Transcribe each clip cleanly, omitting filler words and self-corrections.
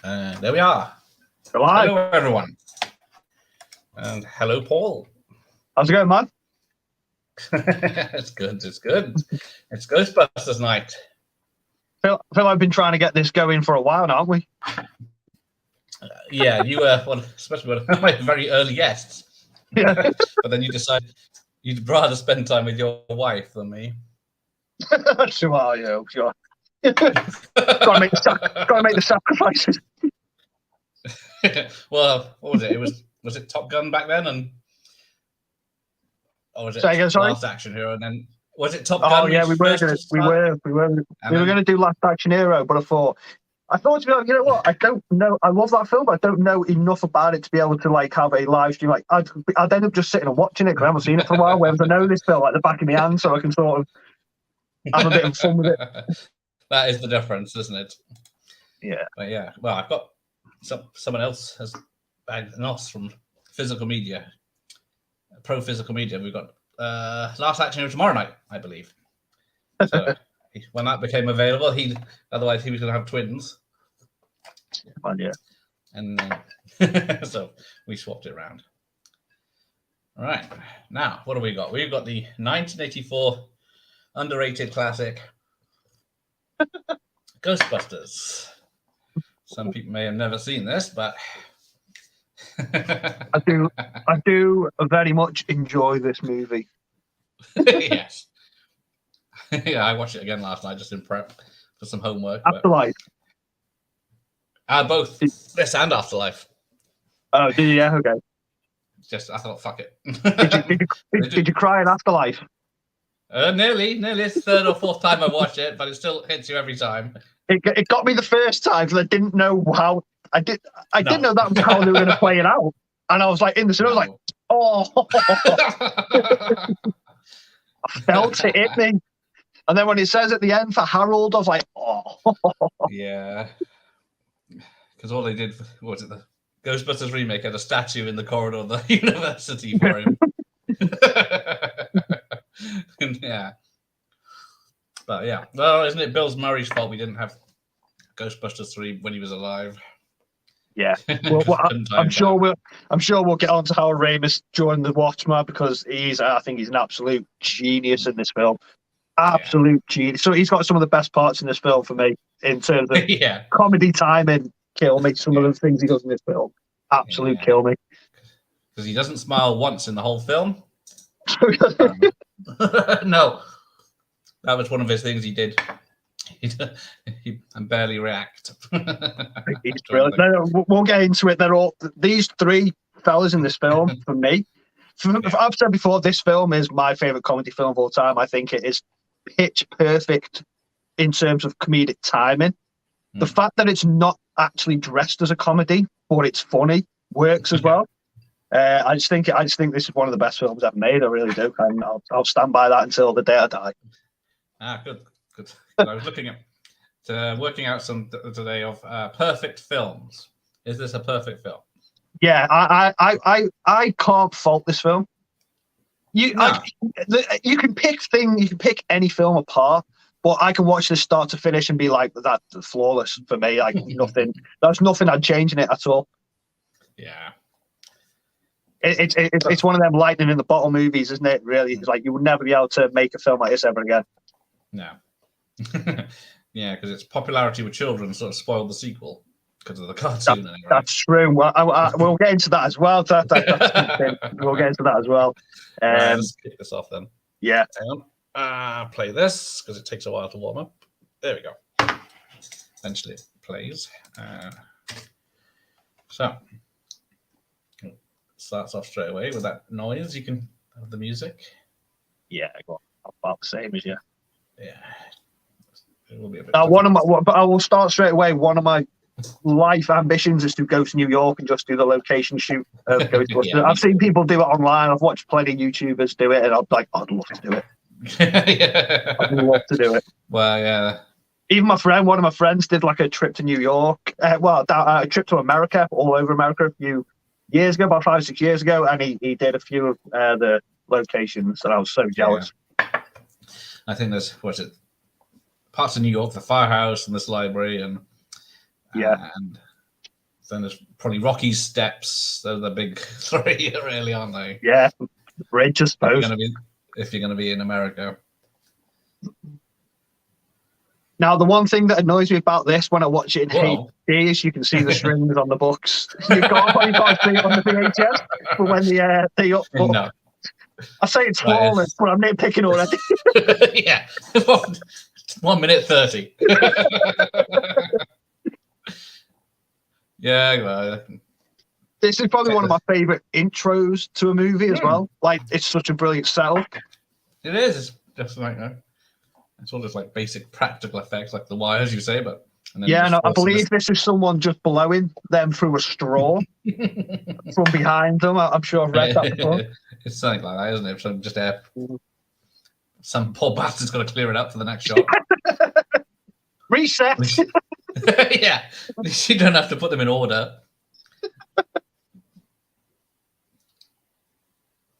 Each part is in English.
There we are. Hello, everyone. And hello, Paul. How's it going, man? It's good. It's good. It's Ghostbusters night. I feel like I've been trying to get this going for a while now, haven't we? Yeah, you were, especially one of my very early guests. Yeah. But then you decided you'd rather spend time with your wife than me. Sure, sure. gotta make the sacrifices. Well, what was it? Was it Top Gun back then, and or was it again, Last Action Hero? And then was it Top Gun? Oh yeah, we were gonna do Last Action Hero, but I thought to be like, you know what? I don't know. I love that film, but I don't know enough about it to be able to like have a live stream. Like I'd end up just sitting and watching it because I haven't seen it for a while. Whereas I know this film like the back of my hand, so I can sort of have a bit of fun with it. That is the difference, isn't it? Yeah. But yeah, well, I've got someone else has bagged us from physical media, pro physical media. We've got Last Action Hero tomorrow night, I believe. So when that became available, otherwise he was going to have twins. Fun, yeah. And so we swapped it around. All right, now what have we got? We've got the 1984 underrated classic Ghostbusters. Some people may have never seen this, but I do very much enjoy this movie. Yes. Yeah, I watched it again last night just in prep for some homework. Afterlife. Both this and Afterlife. Oh, did you? Yeah, okay. Just I thought, fuck it. Did you cry in Afterlife? Nearly. It's the third or fourth time I watched it, but it still hits you every time. It got me the first time because I didn't know how. I didn't know that was how they were going to play it out, and I was like in the cinema, I was like, oh. I felt it hit me, and then when it says at the end for Harold, I was like, oh. Yeah, because all they did was it the Ghostbusters remake had a statue in the corridor of the university for him. Yeah. But yeah, well, isn't it Bill Murray's fault we didn't have Ghostbusters 3 when he was alive? Yeah, well, I'm sure we'll get on to Howard Ramis during the watch, man, because I think he's an absolute genius in this film. Absolute genius. So he's got some of the best parts in this film for me in terms of comedy timing. Kill me. Some of the things he does in this film, absolute kill me. Because he doesn't smile once in the whole film. No, that was one of his things he did. He barely react. He's brilliant. No, we'll get into it. These three fellas in this film for me. I've said before, this film is my favorite comedy film of all time. I think it is pitch perfect in terms of comedic timing. The fact that it's not actually dressed as a comedy, but it's funny, works as well. I just think this is one of the best films ever made. I really do, and I'll stand by that until the day I die. Good. I was looking at working out some today of perfect films. Is this a perfect film? Yeah, I can't fault this film. You can pick any film apart, but I can watch this start to finish and be like, that's flawless for me. Like nothing. There's nothing I'd change in it at all. Yeah. It's one of them lightning in the bottle movies, isn't it? Really, it's like you would never be able to make a film like this ever again. No. Yeah, because its popularity with children sort of spoiled the sequel because of the cartoon. That's true. Well, we'll get into that as well. We'll get into that as well. Let's kick this off then. Yeah. Hang on. Play this because it takes a while to warm up. There we go. Eventually it plays. So it starts off straight away with that noise. You can have the music. Yeah, about the same as you. Yeah. It will be a bit but I will start straight away. One of my life ambitions is to go to New York and just do the location shoot of Ghostbusters. I've seen people do it online. I've watched plenty of YouTubers do it, and I'm like, I'd love to do it. I'd love to do it. Well, yeah. Even one of my friends did like a trip to New York. A trip to America, all over America, a few years ago, about 5 or 6 years ago, and he did a few of the locations, and I was so jealous. Yeah. I think there's parts of New York, the firehouse and this library, and Yeah. And then there's probably Rocky's steps. They're the big three, really, aren't they? Yeah, the bridge, I suppose. If you're going to be in America. Now, the one thing that annoys me about this when I watch it in HD is you can see the strings on the books. You can't see it on the VHS, but when they up. No. I say it's flawless, but I'm nitpicking already. Yeah. 1 minute 30. Yeah, well, this is probably one of my favorite intros to a movie as well. Like, it's such a brilliant setup. It is. It's just like, it's all just like basic practical effects, like the wires you say, but. Yeah, no, I believe this is someone just blowing them through a straw from behind them. I'm sure I've read that before. It's something like that, isn't it? So just some poor bastard's got to clear it up for the next shot. Reset. Yeah, you don't have to put them in order.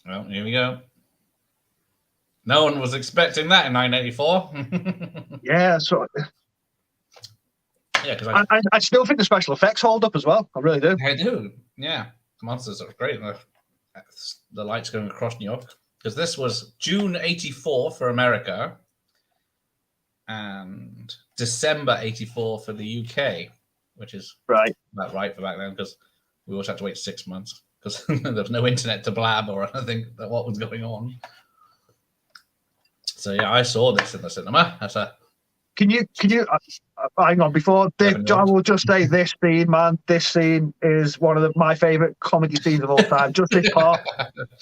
Well, here we go. No one was expecting that in 1984. Yeah, so yeah, because I still think the special effects hold up as well. I really do. I do. Yeah, the monsters are great. The lights going across New York, because this was June '84 for America and December '84 for the UK, which is about right for back then, because we always had to wait 6 months because there was no internet to blab or anything about what was going on. So yeah, I saw this in the cinema. Can you hang on before I will just say this scene, man. This scene is one of my favorite comedy scenes of all time. Just this part,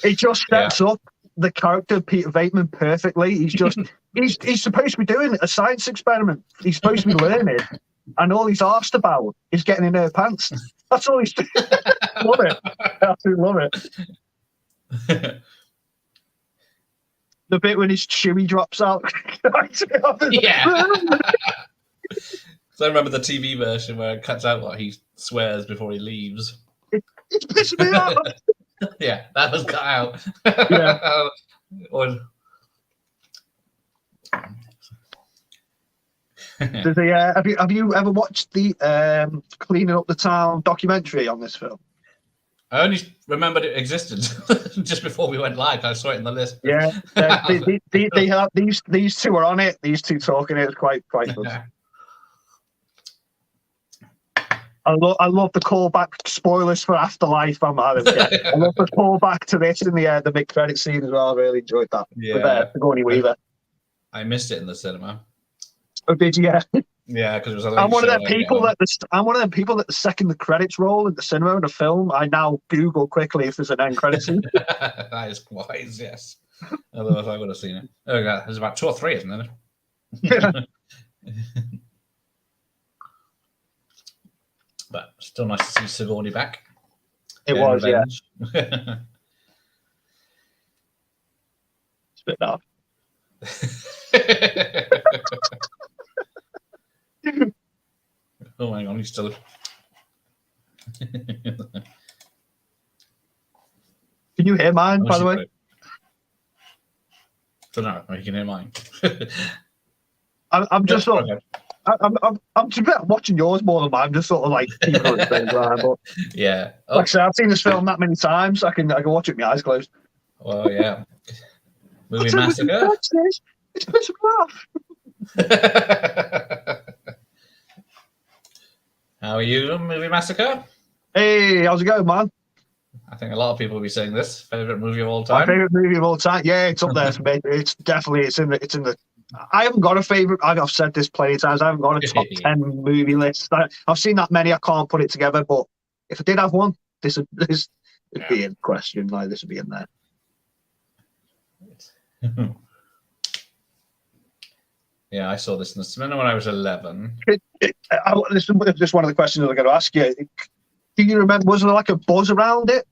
it just sets up the character of Peter Venkman perfectly. He's just he's supposed to be doing a science experiment. He's supposed to be learning, and all he's asked about is getting in her pants. That's all he's doing. Love it. I absolutely love it. The bit when his chewy drops out. Yeah. So I remember the TV version where it cuts out what he swears before he leaves. It's pissing me off. Yeah, that was cut out. Yeah. Have you ever watched the Cleaning Up the Town documentary on this film? I only remembered it existed just before we went live. I saw it in the list. Yeah, they have these two are on it. These two talking it. It's quite good. Yeah. I love the callback. Spoilers for Afterlife. I love the callback to this in the mid-credit scene as well. I really enjoyed that. Yeah, with Sigourney Weaver. I missed it in the cinema. Oh, did you? Yeah, because it was a late I'm one of show, them people that the second the credits roll in the cinema in a film, I now Google quickly if there's an end credit scene. That is wise, yes. Otherwise, I would have seen it. Oh god, there's about 2 or 3, isn't there? Yeah. But still nice to see Sigourney back. It was, revenge. Yeah. It's a bit dark. Oh, hang on, he's still. Can you hear mine, by the way? So no, you can hear mine. I'm just sort of. I'm watching yours more than mine. I'm just sort of like keeping on the same line. But yeah, like I said, I've seen this film that many times. I can watch it with my eyes closed. Well, yeah. Movie Massacre. It's pissing me off. How are you, Movie Massacre? Hey, how's it going, man? I think a lot of people will be saying this favorite movie of all time. My favorite movie of all time. Yeah, it's up there for me. It's definitely it's in the. I haven't got a favorite. I've said this plenty of times. I haven't got a top 10 movie list. I've seen that many. I can't put it together. But if I did have one, this would be in question. Like this would be in there. Yeah, I saw this in the cinema when I was 11. This is just one of the questions I'm going to ask you. Do you remember? Was there like a buzz around it?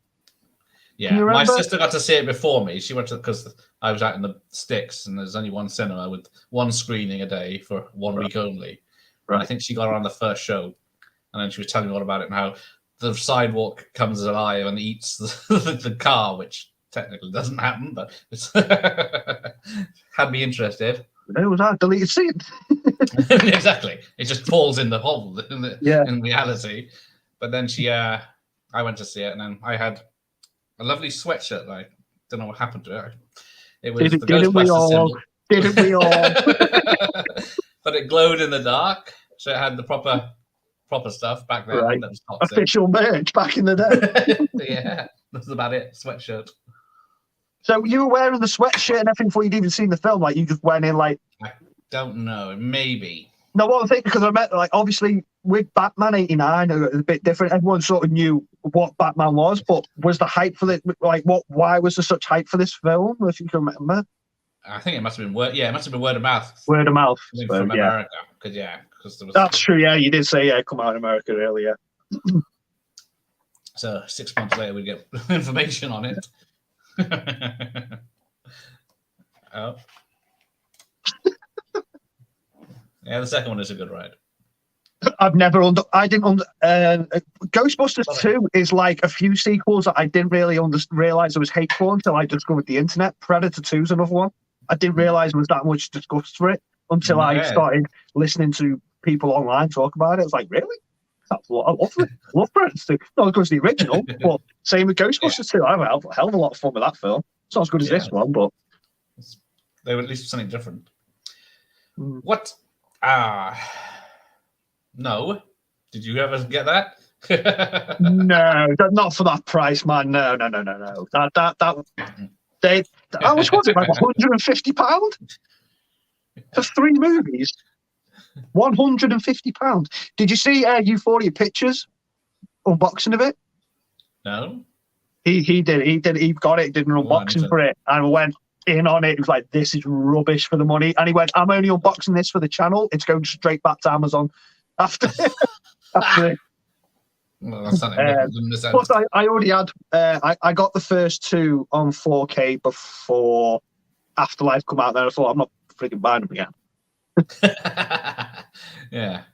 Yeah, my sister got to see it before me. She went to because I was out in the sticks, and there's only one cinema with one screening a day for 1 week only. Right. And I think she got around the first show, and then she was telling me all about it and how the sidewalk comes alive and eats the car, which technically doesn't happen, but it's had me interested. It was that deleted scene. Exactly. It just falls in the hole in reality. But then I went to see it, and then I had a lovely sweatshirt. I don't know what happened to it. It was the Ghostbusters symbol. Didn't we all? But it glowed in the dark, so it had the proper stuff back then. Right. That was toxic. Official merch back in the day. Yeah, that's about it. Sweatshirt. So you were wearing the sweatshirt and everything before you'd even seen the film? Like, you just went in like... I don't know. Maybe. No, what I think, because I met, like, obviously, with Batman 89, it was a bit different. Everyone sort of knew what Batman was, but was the hype for it, like, why was there such hype for this film, if you can remember? I think it must have been word of mouth. Word of mouth. From America. Because there was... That's true, yeah. You did say, come out in America earlier. So 6 months later, we get information on it. Oh. Yeah, the second one is a good ride. Ghostbusters 2 is like a few sequels that I didn't really realize there was hate for until I discovered the internet. Predator 2 is another one. I didn't realize there was that much disgust for it until I started listening to people online talk about it. I was like, really? That's what I love it. I love Predator 2. Not as good as the original, but same with Ghostbusters 2. I had a hell of a lot of fun with that film. It's not as good as this one, but they were at least something different. What? No. Did you ever get that? No, not for that price, man. No. How much was it? Like £150 for 3 movies. £150. Did you see Euphoria Pictures unboxing of it? No. He did. He got it. Did an unboxing for it, and went in on it. He was like, "This is rubbish for the money." And he went, "I'm only unboxing this for the channel. It's going straight back to Amazon after." After. Well, that's not Plus, I already had. I got the first 2 on 4K before Afterlife come out. Then I thought, I'm not freaking buying them again. Yeah.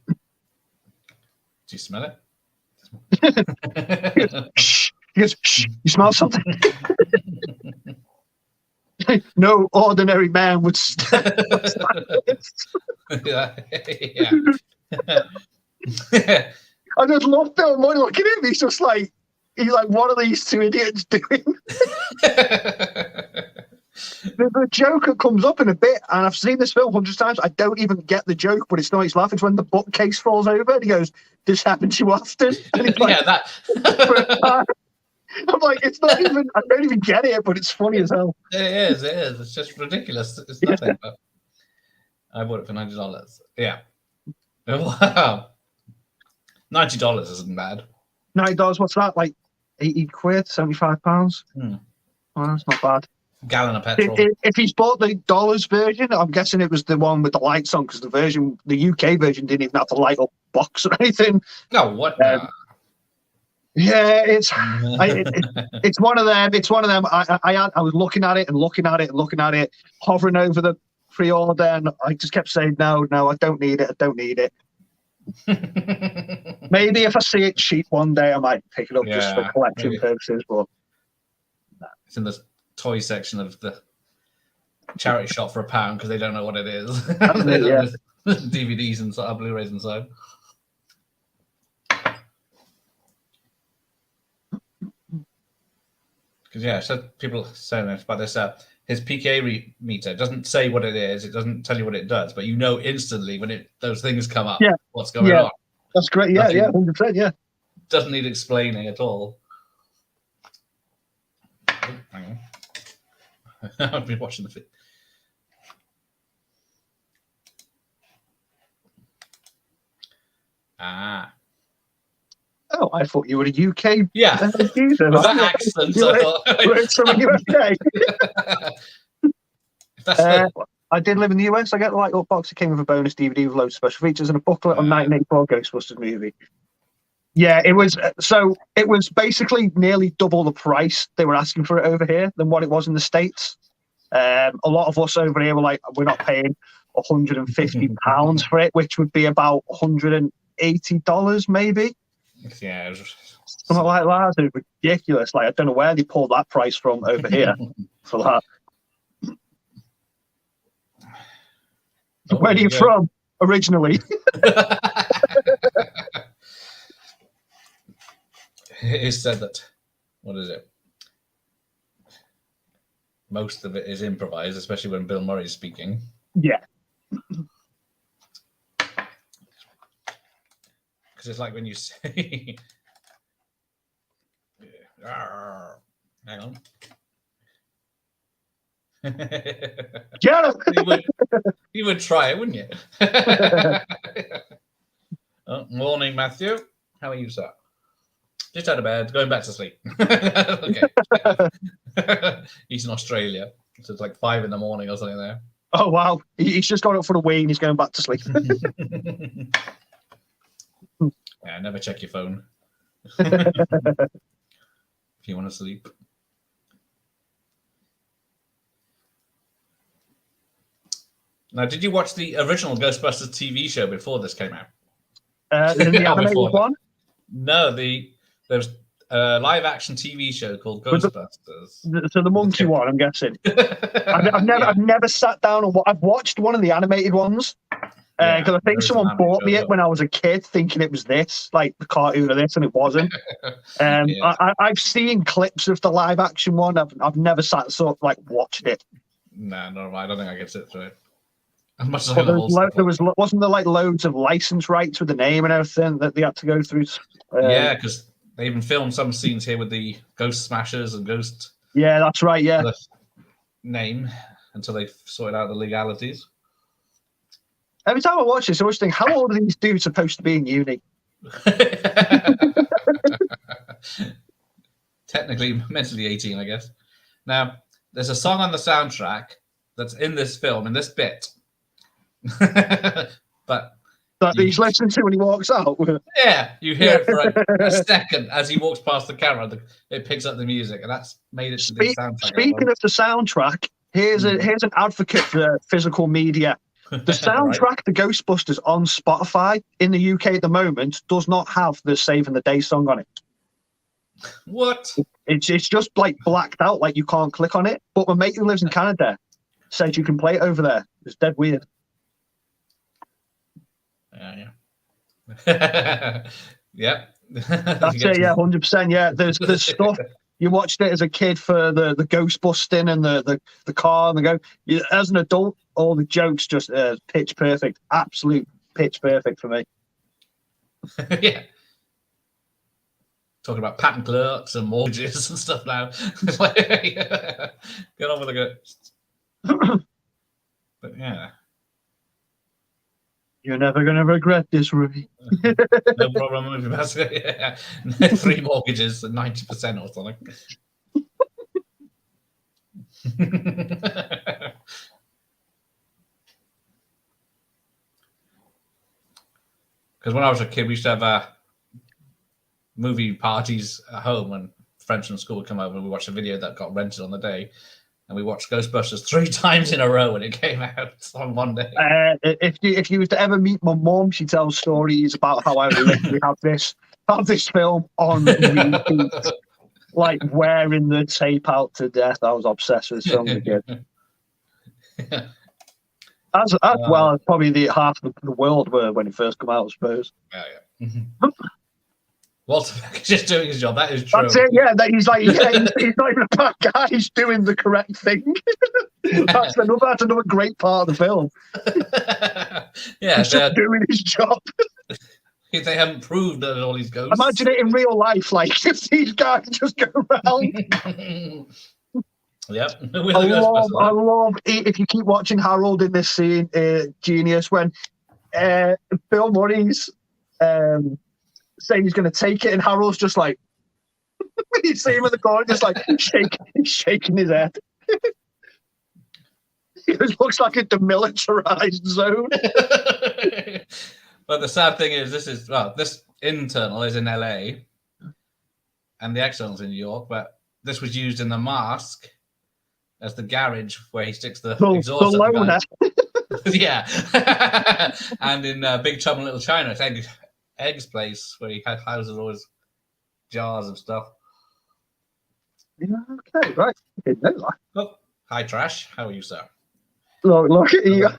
Do you smell it? He goes, shh, you smell something? No ordinary man would stand. Yeah. I just love Bill Murray looking at him. He's like, what are these 2 idiots doing? The Joker comes up in a bit, and I've seen this film hundreds of times. I don't even get the joke, but it's not his laugh. It's when the bookcase falls over, and he goes, "This happens to you often." And he's like, yeah, that. I'm like, it's not even. I don't even get it, but it's funny as hell. It is. It's just ridiculous. It's nothing. But I bought it for $90. Yeah. Wow. $90 isn't bad. $90. What's that? Like £80, £75. Hmm. Well, that's not bad. Gallon of petrol. If he's bought the dollars version, I'm guessing it was the one with the lights on, because the UK version didn't even have the light up box or anything. No, what? Yeah, it's one of them. It's one of them. I was looking at it, hovering over the pre-order, and I just kept saying, no, I don't need it. Maybe if I see it cheap one day, I might pick it up just for collection purposes. But it's in the toy section of the charity shop for £1 because they don't know what it is. DVDs and Blu-rays inside. Because so people saying about this. His PK meter doesn't say what it is. It doesn't tell you what it does, but you know instantly when those things come up what's going on. That's great. Yeah, 100%. Yeah, doesn't need explaining at all. Oh, hang on. I've been watching the film. Oh, I thought you were a UK. Yeah. User. With that accent, I thought. I did live in the US. I get the light up box. It came with a bonus DVD with loads of special features and a booklet on 1984 Ghostbusters movie. Yeah, it was. So it was basically nearly double the price they were asking for it over here than what it was in the States. A lot of us over here were like, we're not paying £150 for it, which would be about $180 maybe. Yeah. Something like that is ridiculous. Like, I don't know where they pulled that price from over here for that. Oh, Where are you from originally? It is said that, what is it? Most of it is improvised, especially when Bill Murray's speaking. Yeah. Because it's like when you say, hang on. you would try it, wouldn't you? Oh, morning, Matthew. How are you, sir? Just out of bed, going back to sleep. Okay. He's in Australia, so it's like 5 a.m. or something there. Oh, wow. He's just got up for the wee and he's going back to sleep. Yeah, never check your phone. If you want to sleep. Now, did you watch the original Ghostbusters TV show before this came out? The animated one? No, there's a live-action TV show called Ghostbusters. So the monkey one, I'm guessing. I've never sat down and I've watched one of the animated ones because I think someone bought me it when I was a kid, thinking it was this, like the cartoon of this, and it wasn't. I've seen clips of the live-action one. I've never sat watched it. No, I don't think I could sit through it. As much as wasn't there like loads of license rights with the name and everything that they had to go through? Yeah, because they even filmed some scenes here with the Ghost Smashers and Ghost. Yeah, that's right. Yeah, name until they sorted out the legalities. Every time I watch this, I always think, how old are these dudes supposed to be in uni? Technically, mentally 18, I guess. Now, there's a song on the soundtrack that's in this film, in this bit. But that he's listening to when he walks out. Yeah, you hear it for a second as he walks past the camera. It picks up the music, and that's made it to the soundtrack. Speaking of the soundtrack, here's an advocate for physical media. The soundtrack to Ghostbusters on Spotify in the UK at the moment does not have the Saving the Day song on it. What? It's just like blacked out, like you can't click on it. But my mate who lives in Canada said you can play it over there. It's dead weird. Yeah. Yeah. That's it, yeah, 100%. Yeah, there's stuff. You watched it as a kid for the ghost busting and the car and as an adult, all the jokes just pitch perfect. Absolute pitch perfect for me. Yeah. Talking about patent clerks and mortgages and stuff now. Get on with the ghosts. But yeah. You're never going to regret this, Ruby. No problem. Yeah. 3 mortgages and 90% or something. Because when I was a kid, we used to have movie parties at home when friends from school would come over and we watched a video that got rented on the day. And we watched Ghostbusters 3 times in a row when it came out on one day. If you was to ever meet my mum, she tells stories about how I literally have this film on repeat, like wearing the tape out to death. I was obsessed with this film as a kid. As well as probably the half of the world were when it first came out, I suppose. Yeah. Mm-hmm. Walter Beck is just doing his job. That is true. That's it. Yeah, he's not even a bad guy. He's doing the correct thing. That's another great part of the film. Yeah, he's just doing his job. If they haven't proved that all these ghosts. Imagine it in real life, like if these guys just go around. Yep. I love if you keep watching Harold in this scene, genius, when Bill Murray's saying he's going to take it, and Harold's just like, you see him in the corner, just like shaking his head. It looks like a demilitarized zone. But the sad thing is, this internal is in LA, and the external's in New York. But this was used in The Mask as the garage where he sticks the exhaust. Yeah, and in Big Trouble in Little China, it's Egg's place where he houses all his jars of stuff. Yeah, okay, right. I didn't know that. Oh, hi, Trash. How are you, sir? Look at you.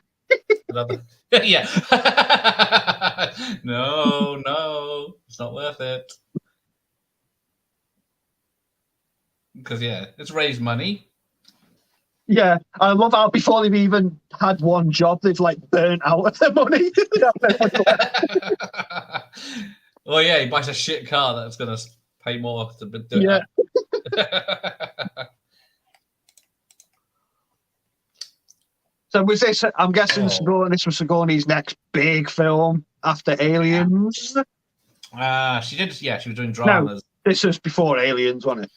Another. Yeah. No, it's not worth it. Because it's raised money. Yeah, I love how before they've even had one job, they've like burnt out of their money. Well, yeah, he buys a shit car that's going to pay more to do it. So was this? I'm guessing this was Sigourney's next big film after Aliens. She did. Yeah, she was doing dramas. No, this was before Aliens, wasn't it?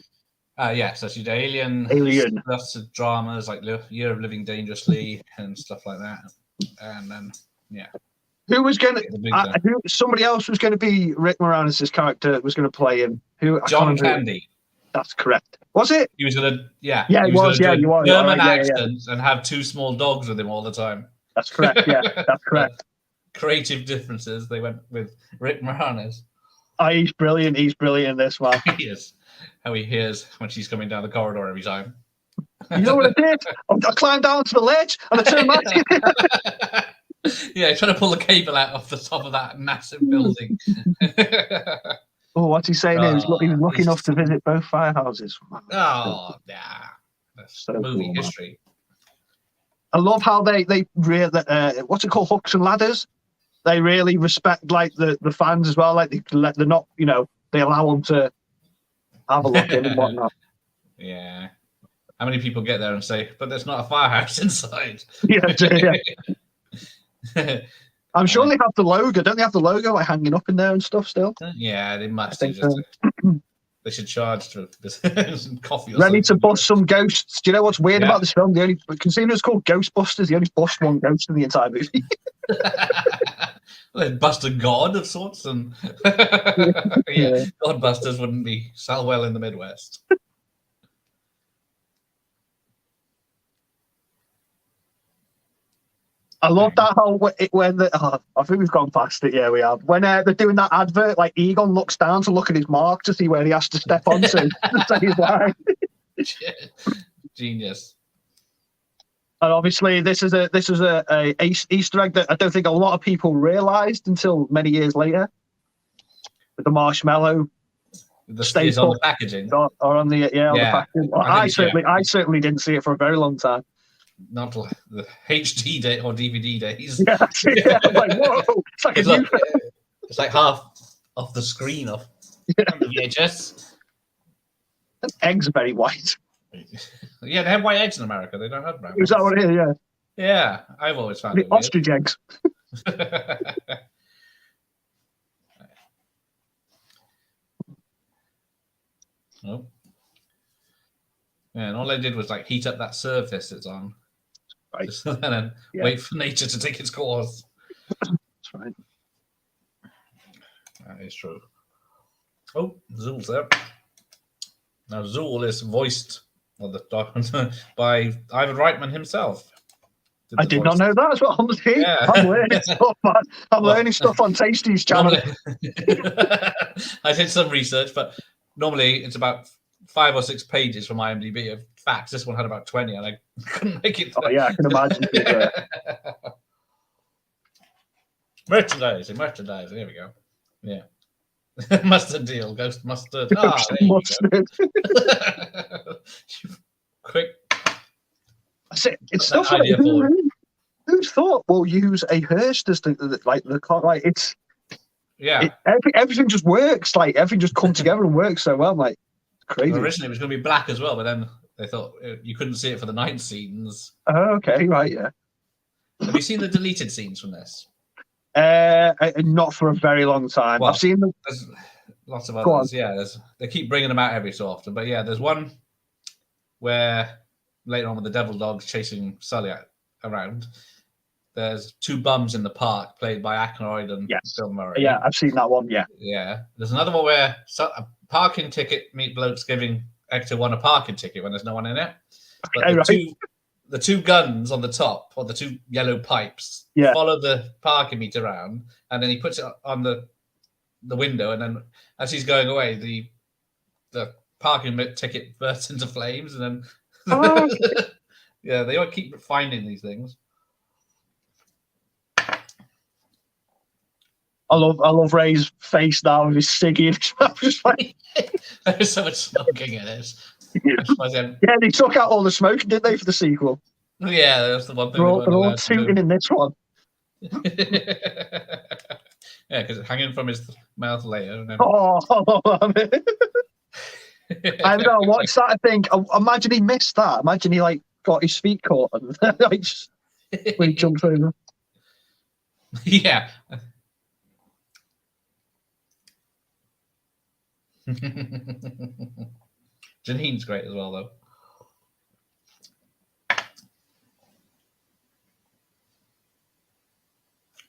Yeah, so she did Alien, lots of dramas like Year of Living Dangerously and stuff like that. And then, who was going to? Somebody else was going to be Rick Moranis' character was going to play him. John Candy. That's correct. Was it? He was going to, Yeah, he was. Yeah, you was. German accent and have two small dogs with him all the time. That's correct. Yeah, that's correct. Creative differences. They went with Rick Moranis. Oh, he's brilliant. He's brilliant in this one. He is. How he hears when she's coming down the corridor every time. You know what I did? I climbed down to the ledge and I turned back. Yeah, trying to pull the cable out off the top of that massive building. Oh, what's he saying? He was lucky enough to visit both firehouses. Oh, yeah. That's so movie cool, history. I love how they really, what's it called, hooks and ladders? They really respect like the fans as well. Like they're not, they allow them to have a look in and whatnot. Yeah. How many people get there and say, but there's not a firehouse inside? Yeah. I'm sure they have the logo. Don't they have the logo like hanging up in there and stuff still? Yeah, they must. They should charge for some coffee. Or Ready something. To bust some ghosts. Do you know what's weird about this film? Considering it's called Ghostbusters, they only bust one ghost in the entire movie. Well, they bust a god of sorts, and Godbusters wouldn't sell well in the Midwest. I love that I think we've gone past it. Yeah, we have. When they're doing that advert, like Egon looks down to look at his mark to see where he has to step on to say his line. Genius. And obviously, this is a Easter egg that I don't think a lot of people realised until many years later. With the marshmallow, the on the packaging, or on the on the packaging. Well, I certainly didn't see it for a very long time. Not the HD day or DVD days. Yeah, I'm like, whoa! It's like half off the screen of the VHS. Eggs are very white. Yeah, they have white eggs in America. They don't have brown. Is that what it is? Yeah. Yeah, I've always found the ostrich eggs. Oh. Yeah, and all they did was like heat up that surface it's on. Right. And then wait for nature to take its course. That's right. That is true. Oh, Zool's there. Now, Zool is voiced by Ivan Reitman himself. I did not know that as well. I'm learning stuff, man. I'm learning stuff on Tasty's channel. I did some research, but normally it's about 5 or 6 pages from IMDb of facts. This one had about 20, and I couldn't make it. Oh, yeah, I can imagine. Merchandising. Here we go. Yeah. Mustard deal. Ghost mustard. Ghost mustard. Quick. It's stuff like who's thought we'll use a Hearst as the car? Like it's everything just works. Like everything just comes together and works so well. Like it's crazy. Well, originally it was going to be black as well, but then they thought you couldn't see it for the night scenes. Oh, okay, right, yeah. Have you seen the deleted scenes from this? Not for a very long time. Well, I've seen them. There's lots of others. Yeah, they keep bringing them out every so often. But yeah, there's one where later on with the devil dogs chasing Sully around, there's 2 bums in the park played by Aykroyd and Bill Murray. Yeah, I've seen that one. Yeah. There's another one where a parking ticket meet blokes giving Hector 1 a parking ticket when there's no one in it. But the two guns on the top, or the 2 yellow pipes, follow the parking meter around, and then he puts it on the window, and then as he's going away, the the parking ticket bursts into flames, and then Oh. yeah, they all keep finding these things. I love Ray's face now with his ciggy. Just like, There's so much smoking in it. yeah, they took out all the smoke, didn't they, for the sequel? Yeah, that's the one thing They're all tooting in this one. Yeah, because it's hanging from his mouth later. And then... Oh, I've got to watch that. I think. Imagine he missed that. Imagine he like got his feet caught and like just when he jumped over. Yeah. Janine's great as well, though.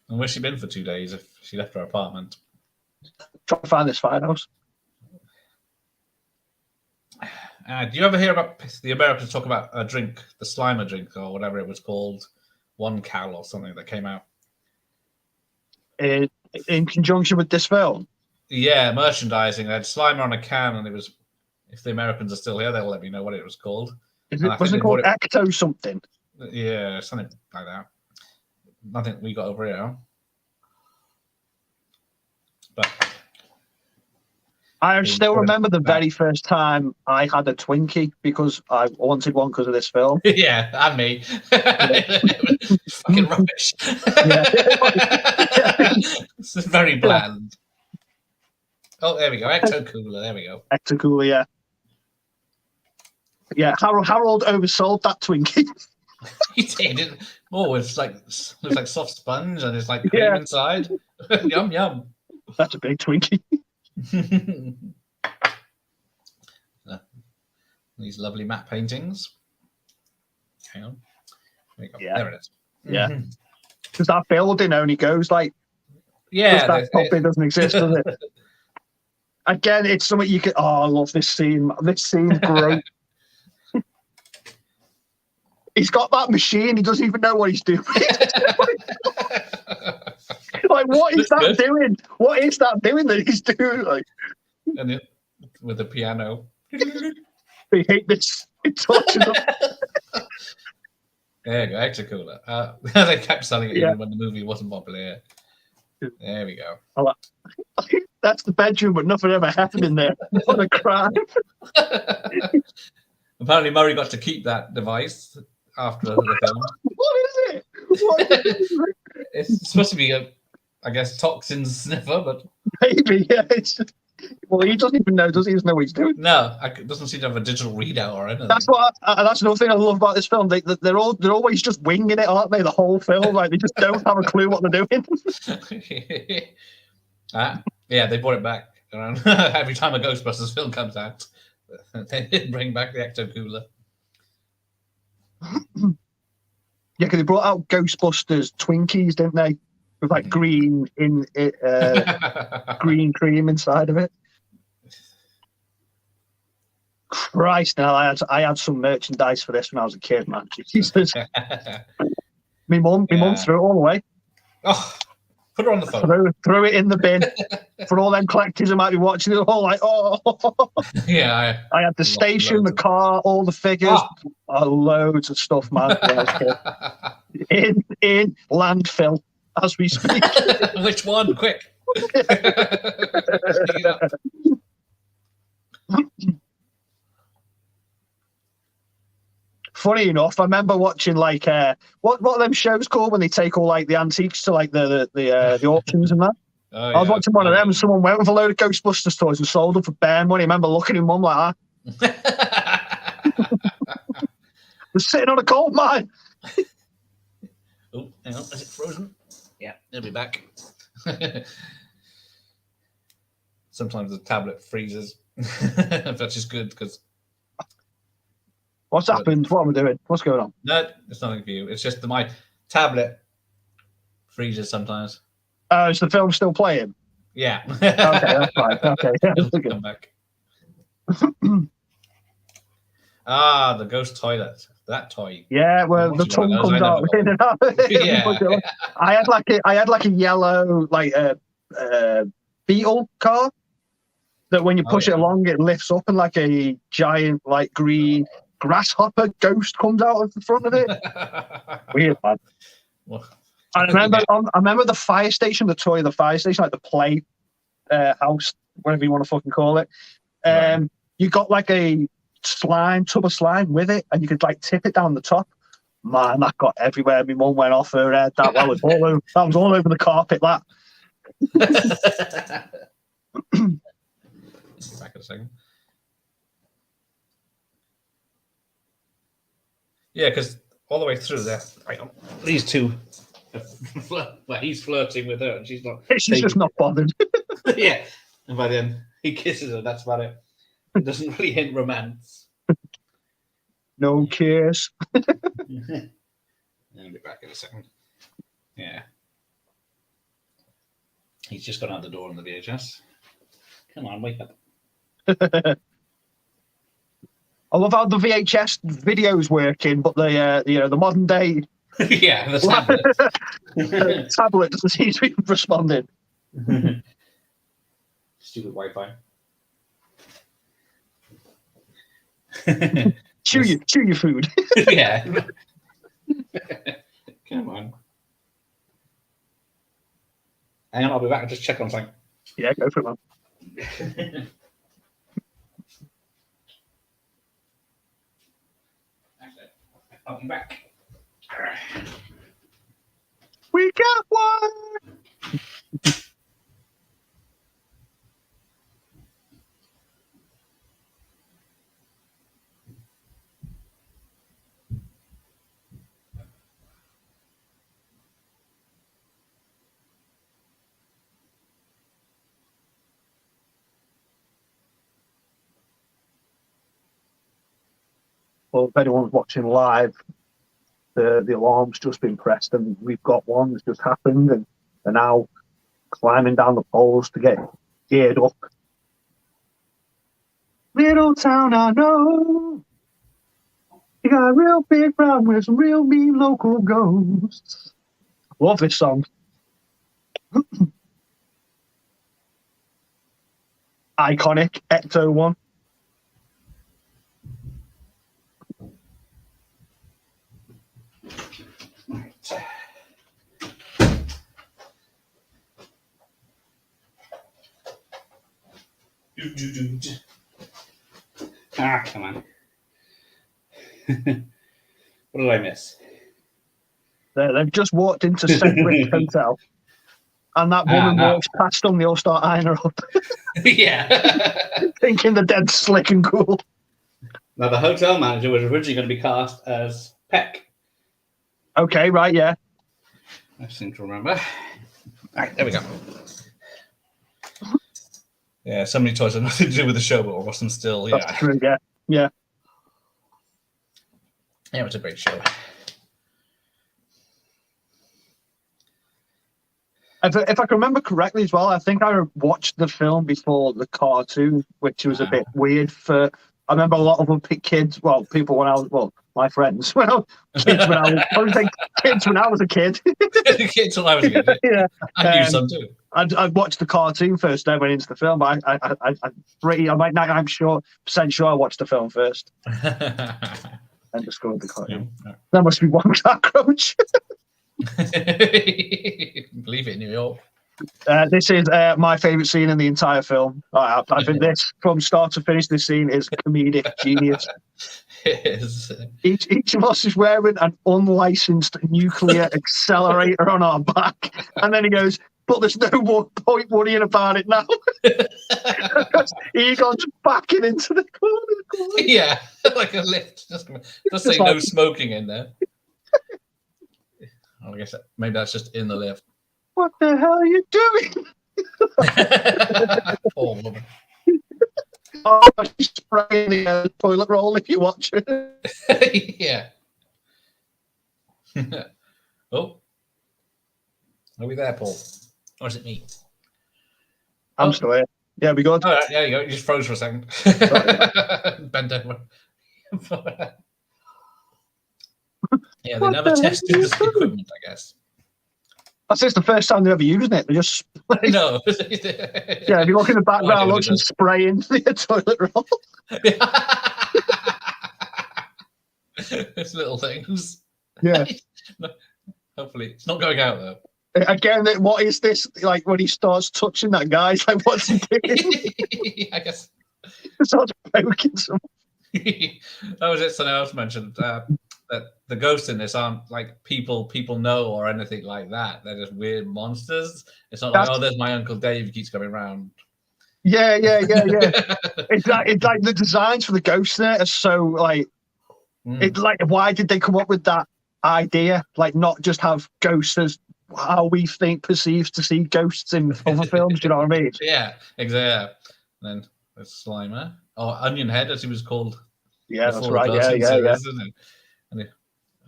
And where's she been for 2 days if she left her apartment? Try to find this firehouse. Do you ever hear about the Americans talk about a drink, the Slimer drink, or whatever it was called, One Cal or something that came out? In conjunction with this film? Yeah, merchandising. They had Slimer on a can, and it was, if the Americans are still here, they'll let me know what it was called. Was it called Ecto something? Yeah, something like that. Nothing we got over here. But I still remember the very first time I had a Twinkie because I wanted one because of this film. Yeah, and me. Fucking rubbish. It's very bland. Oh, there we go. Ecto Cooler. There we go. Ecto Cooler, yeah. Yeah, Harold oversold that Twinkie. He did. Oh, it's like soft sponge and it's like cream inside. Yum yum. That's a big Twinkie. These lovely matte paintings. Hang on. There we go. Yeah. There it is. Yeah. Because that building only goes like. Yeah. That copy doesn't exist, does it? Again, it's something you can. Oh, I love this scene. This scene's great. He's got that machine. He doesn't even know what he's doing. Like, what is that doing? What is that doing that he's doing? Like, and with the piano. They hate this. It touches them. There you go, Ecto Cooler. They kept selling it even when the movie wasn't popular. There we go. That's the bedroom, but nothing ever happened in there. What a crime. Apparently, Murray got to keep that device after the film. What is it? It's supposed to be I guess, toxin sniffer, but maybe, yeah. Well, he doesn't even know, does he? He doesn't know what he's doing. No, it doesn't seem to have a digital readout or anything. That's another thing I love about this film. They're always just winging it, aren't they? The whole film, like they just don't have a clue what they're doing. Yeah, they brought it back around every time a Ghostbusters film comes out. They did bring back the Ecto Cooler. Yeah, because they brought out Ghostbusters Twinkies, didn't they? With like green green cream inside of it. Christ! Now I had some merchandise for this when I was a kid, man. Jesus. My mum threw it all away. Oh, put her on the phone. Threw it in the bin for all them collectors who might be watching it all. Like, oh. Yeah. I had the station, the car, all the figures, loads of stuff, man. When I was a kid. In landfill. As we speak. Which one? Quick. Funny enough, I remember watching like what are them shows called when they take all like the antiques to like the auctions and that. Oh, I was watching one of them and someone went with a load of Ghostbusters toys and sold them for bare money. I remember looking at mum like that. They're sitting on a coal mine. Oh, hang on, is it frozen? Yeah, it'll be back. Sometimes the tablet freezes, which is good because. What's happened? What am I doing? What's going on? No, it's nothing for you. It's just that my tablet freezes sometimes. Oh, is the film still playing? Yeah. Okay, that's fine. Okay, come back. The ghost toilet. That toy. Yeah, well, the tongue comes out. Yeah. I had like a yellow beetle car. that when you push it along, it lifts up and like a giant, like green grasshopper ghost comes out of the front of it. Weird, man. Well, I remember the fire station, the toy of the fire station, like the play house, whatever you want to fucking call it. You got like a tub of slime with it, and you could like tip it down the top. Man, that got everywhere. My mum went off her head. That was all over the carpet. That. Back a second. Yeah, because all the way through there, these two, well, he's flirting with her, and she's not. She's just not bothered. Yeah, and by then he kisses her. That's about it. It doesn't really hint romance. No kiss. I'll be back in a second. Yeah. He's just gone out the door on the VHS. Come on, wake up. I love how the VHS video's working, but the modern day yeah, the tablet. The tablet doesn't seem to be responding. Stupid Wi-Fi. Chew your food. Yeah. Come on. Hang on, I'll be back and just check on something. Yeah, go for it, man. I'll be back. We got one. Well, if anyone's watching live, the alarm's just been pressed, and we've got one that's just happened, and they're now climbing down the poles to get geared up. Little town I know, you got a real big problem with some real mean local ghosts. Love this song. Iconic Ecto one. Come on. What did I miss? They've just walked into Sedgwick Hotel, and that woman walks past them. They all start eyeing her up. Yeah. Thinking they're dead slick and cool. Now, the hotel manager was originally going to be cast as Peck. Okay, right, yeah. I seem to remember. All right, there we go. Yeah, so many toys have nothing to do with the show, but Rossum still, yeah. That's true, yeah. Yeah, it was a great show. If I can remember correctly as well, I think I watched the film before the cartoon, which was a bit weird for... I remember a lot of them kids, well, people when I was, well, my friends, when I was a kid. Kids when I was a kid. Yeah. I knew some too. I'd watched the cartoon first, then went into the film, but I'm like 99% sure I watched the film first. And discovered the cartoon. Yeah. There must be one cockroach. Believe it, New York. This is my favourite scene in the entire film. I think this, from start to finish, this scene is comedic genius. It is. Each of us is wearing an unlicensed nuclear accelerator on our back, and then he goes, "But there's no more point worrying about it now." Egon's backing into the corner. Yeah, like a lift. Just say no smoking in there. I guess maybe that's just in the lift. What the hell are you doing? Poor woman. Oh, she's spraying the toilet roll if you watch it. Yeah. Oh. Are we there, Paul? Or is it me? I'm still here. Yeah, we good? All right, there you go. You just froze for a second. Bend over. Yeah, they never tested this equipment, I guess. That's just the first time they're ever using it. They're just No. yeah. If you look in the background, look, she's spraying the toilet roll. It's little things. Yeah. Hopefully, it's not going out though. Again, what is this? Like when he starts touching that guy, it's like, what's he doing? I guess He starts poking someone. that was it. Something else mentioned that the ghosts in this aren't like people know or anything like that. They're just weird monsters. It's not like, oh, there's my Uncle Dave who keeps coming around. Yeah. It's like the designs for the ghosts there are so like. It's like, why did they come up with that idea? Like, not just have ghosts as how we perceive to see ghosts in other films. Do you know what I mean? Yeah, exactly. And then there's Slimer, or Onionhead, as he was called. Yeah, that's right. Yeah. And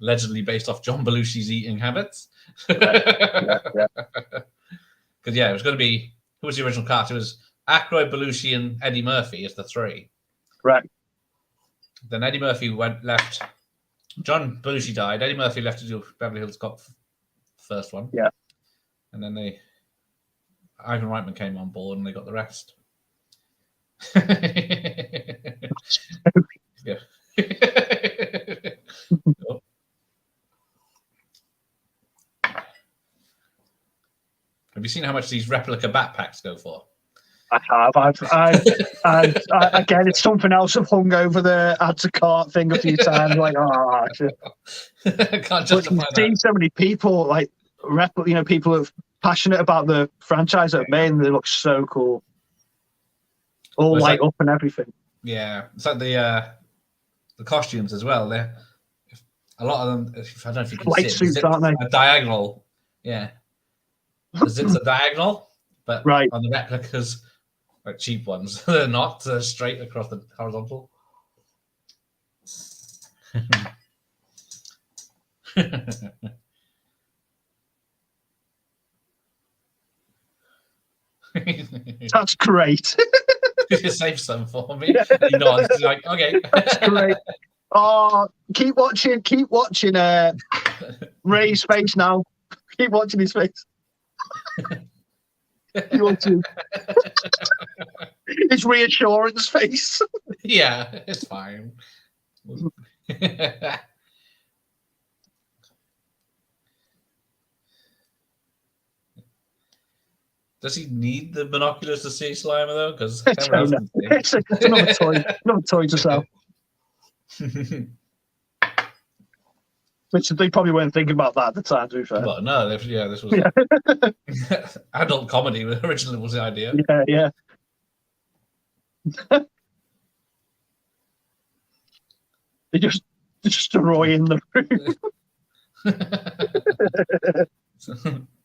allegedly based off John Belushi's eating habits. Yeah. Because it was going to be, who was the original cast? It was Aykroyd, Belushi, and Eddie Murphy as the three. Right. Then Eddie Murphy left. John Belushi died. Eddie Murphy left to do Beverly Hills Cop first one. Yeah. And then Ivan Reitman came on board and they got the rest. Yeah. Oh. Have you seen how much these replica backpacks go for? I have. Again, it's something else I've hung over the add to cart thing a few times. Like, can't justify that. Seeing so many people, like, people who are passionate about the franchise that have made, and they look so cool. All light up and everything. Yeah, it's like the costumes as well. They're a lot of them. I don't know if you can light see it. Suits, aren't they? A diagonal. Yeah, the zips are diagonal, but on the replicas. Like cheap ones, they're not straight across the horizontal. That's great. You save some for me. You know, it's like, okay. That's great. Oh, keep watching Ray's face now. Keep watching his face. You want to? His reassurance face. Yeah, it's fine. Does he need the binoculars to see Slimer though? Because it's another toy to sell. Which they probably weren't thinking about that at the time, to be fair. Well, no, this was adult comedy. Originally was the idea. Yeah. They just destroying the room.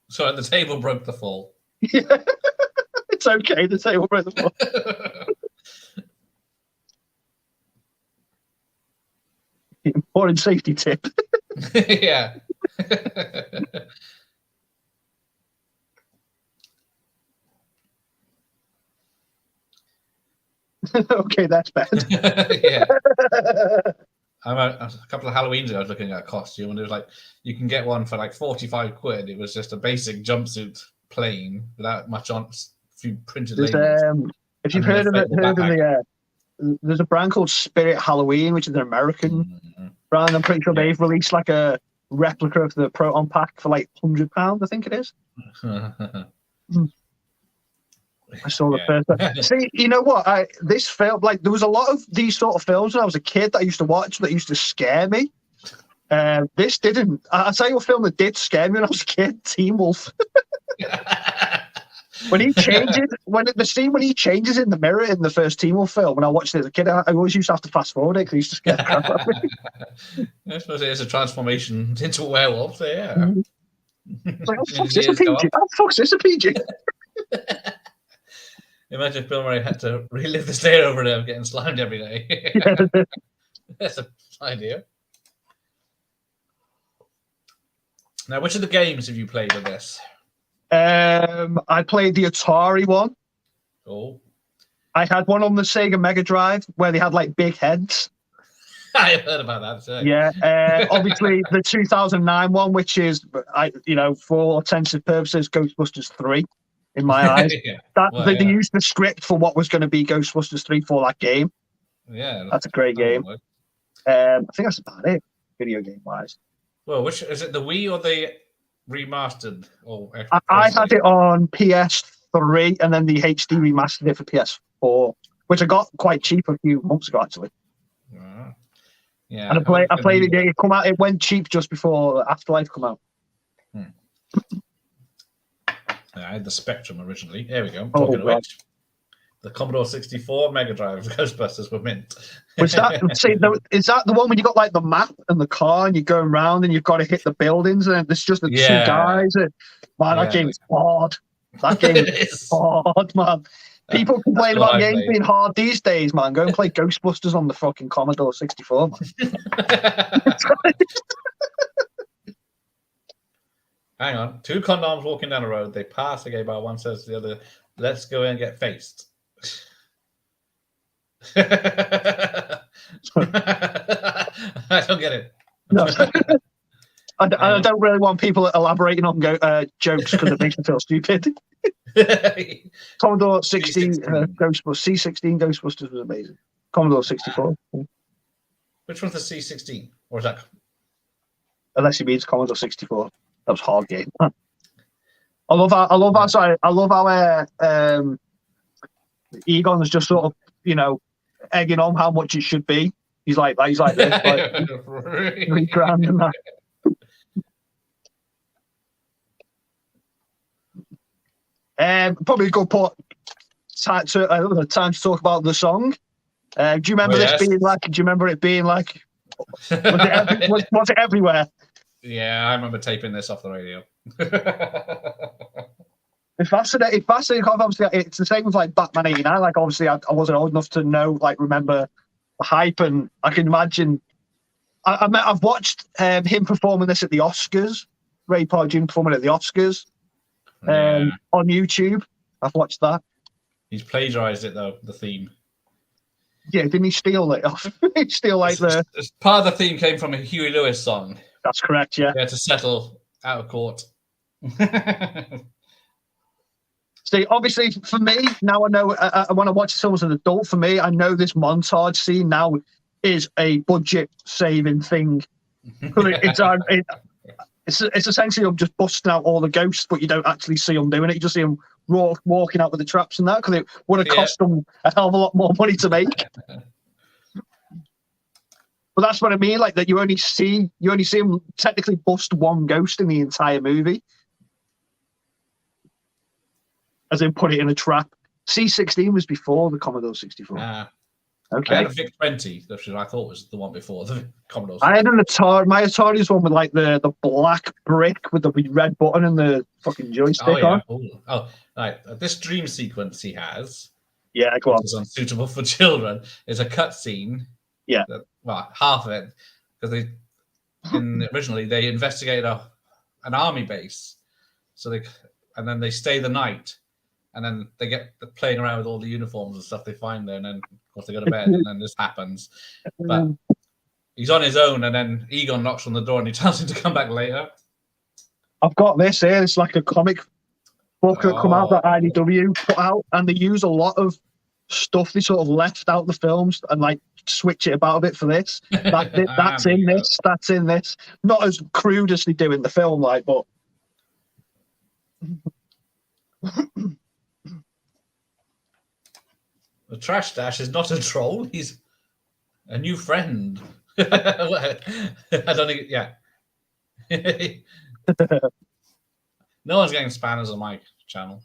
So the table broke the fall. Yeah. It's okay. The table broke the fall. Important safety tip. Yeah. Okay, that's bad. Yeah. A couple of Halloweens ago, I was looking at a costume, and it was like you can get one for like 45 quid. It was just a basic jumpsuit, plain, without much on. A few printed labels. If you've heard of there's a brand called Spirit Halloween, which is an American brand. I'm pretty sure they've released like a replica of the Proton Pack for like £100, I think it is. I saw the first one. See, you know what? This film, like, there was a lot of these sort of films when I was a kid that I used to watch that used to scare me. This didn't. I'll tell you a film that did scare me when I was a kid: Teen Wolf. When he changes, when he changes in the mirror in the first Teen Wolf film, when I watched it as a kid, I always used to have to fast forward it because he used to scare the crap out of me. I suppose it is a transformation into a werewolf. So yeah. Like, oh, fuck's this a PG? Oh, fuck's this a PG? Imagine if Bill Murray had to relive this day over there of getting slimed every day. That's an idea. Now, which of the games have you played with this? I played the Atari one. Oh. I had one on the Sega Mega Drive where they had like big heads. I heard about that. So. Yeah, obviously the 2009 one, which is, for all intents and purposes, Ghostbusters 3, in my eyes. Yeah. They used the script for what was going to be Ghostbusters 3 for that game. Yeah, that's a great game. I think that's about it, video game wise. Well, which is it? The Wii or the remastered? Or I had it on PS3, and then the HD remastered it for PS4, which I got quite cheap a few months ago, actually. Yeah, and I played it. It come out. It went cheap just before Afterlife come out. I had the Spectrum originally. There we go. Talking of which, the Commodore 64 Mega Drive Ghostbusters were mint. Was that? Is that the one when you got like the map and the car and you're going around and you've got to hit the buildings and there's just the two guys? That game is hard. That game is hard, man. People complain about games being hard these days, man. Go and play Ghostbusters on the fucking Commodore 64, man. Hang on. Two condoms walking down the road. They pass a gay bar. One says to the other, let's go and get faced. I don't get it. No. I don't really want people elaborating on jokes because it makes me feel stupid. Commodore 16 Ghostbusters, C16 Ghostbusters was amazing. Commodore 64. Which one's the C16? Or is that? Unless he means Commodore 64. That was a hard game. I love how Egon is just sort of, egging on how much it should be. He's like this, like $3 grand and that. Probably a good time to talk about the song. Do you remember this being like? Do you remember it being like? Was it everywhere? Yeah, I remember taping this off the radio. It's fascinating. Obviously, it's the same with like Batman '89. Like, obviously, I wasn't old enough to remember the hype, and I can imagine. I've watched him performing this at the Oscars. Ray Park Jr. performing at the Oscars on YouTube. I've watched that. He's plagiarized it though. The theme. Yeah, didn't he steal it off? Part of the theme came from a Huey Lewis song. That's correct. Yeah. Yeah, to settle out of court. See, obviously, for me, now I know when I watch this film as an adult, for me, I know this montage scene now is a budget-saving thing. It's essentially I'm just busting out all the ghosts, but you don't actually see them doing it. You just see them walking out with the traps and that, because it would have cost them a hell of a lot more money to make. But that's what I mean, like that you only see them technically bust one ghost in the entire movie. As in put it in a trap. C16 was before the Commodore 64. Okay. I had a VIC-20, which I thought was the one before the Commodore 64. I had an Atari. My Atari's one with like the black brick with the red button and the fucking joystick on. Oh, right. This dream sequence he has, go on. Which is unsuitable for children, is a cutscene. Yeah. Half of it, because originally they investigated an army base, and then they stay the night, and then they get playing around with all the uniforms and stuff they find there, and then of course they go to bed, and then this happens. But he's on his own, and then Egon knocks on the door, and he tells him to come back later. I've got this here. It's like a comic book that come out that IDW put out, and they use a lot of stuff they sort of left out the films and like switch it about a bit for this. That's in this. That's in this. Not as crude as they do in the film, like, but. The Trash Dash is not a troll. He's a new friend. I don't think. Yeah. No one's getting spanners on my channel.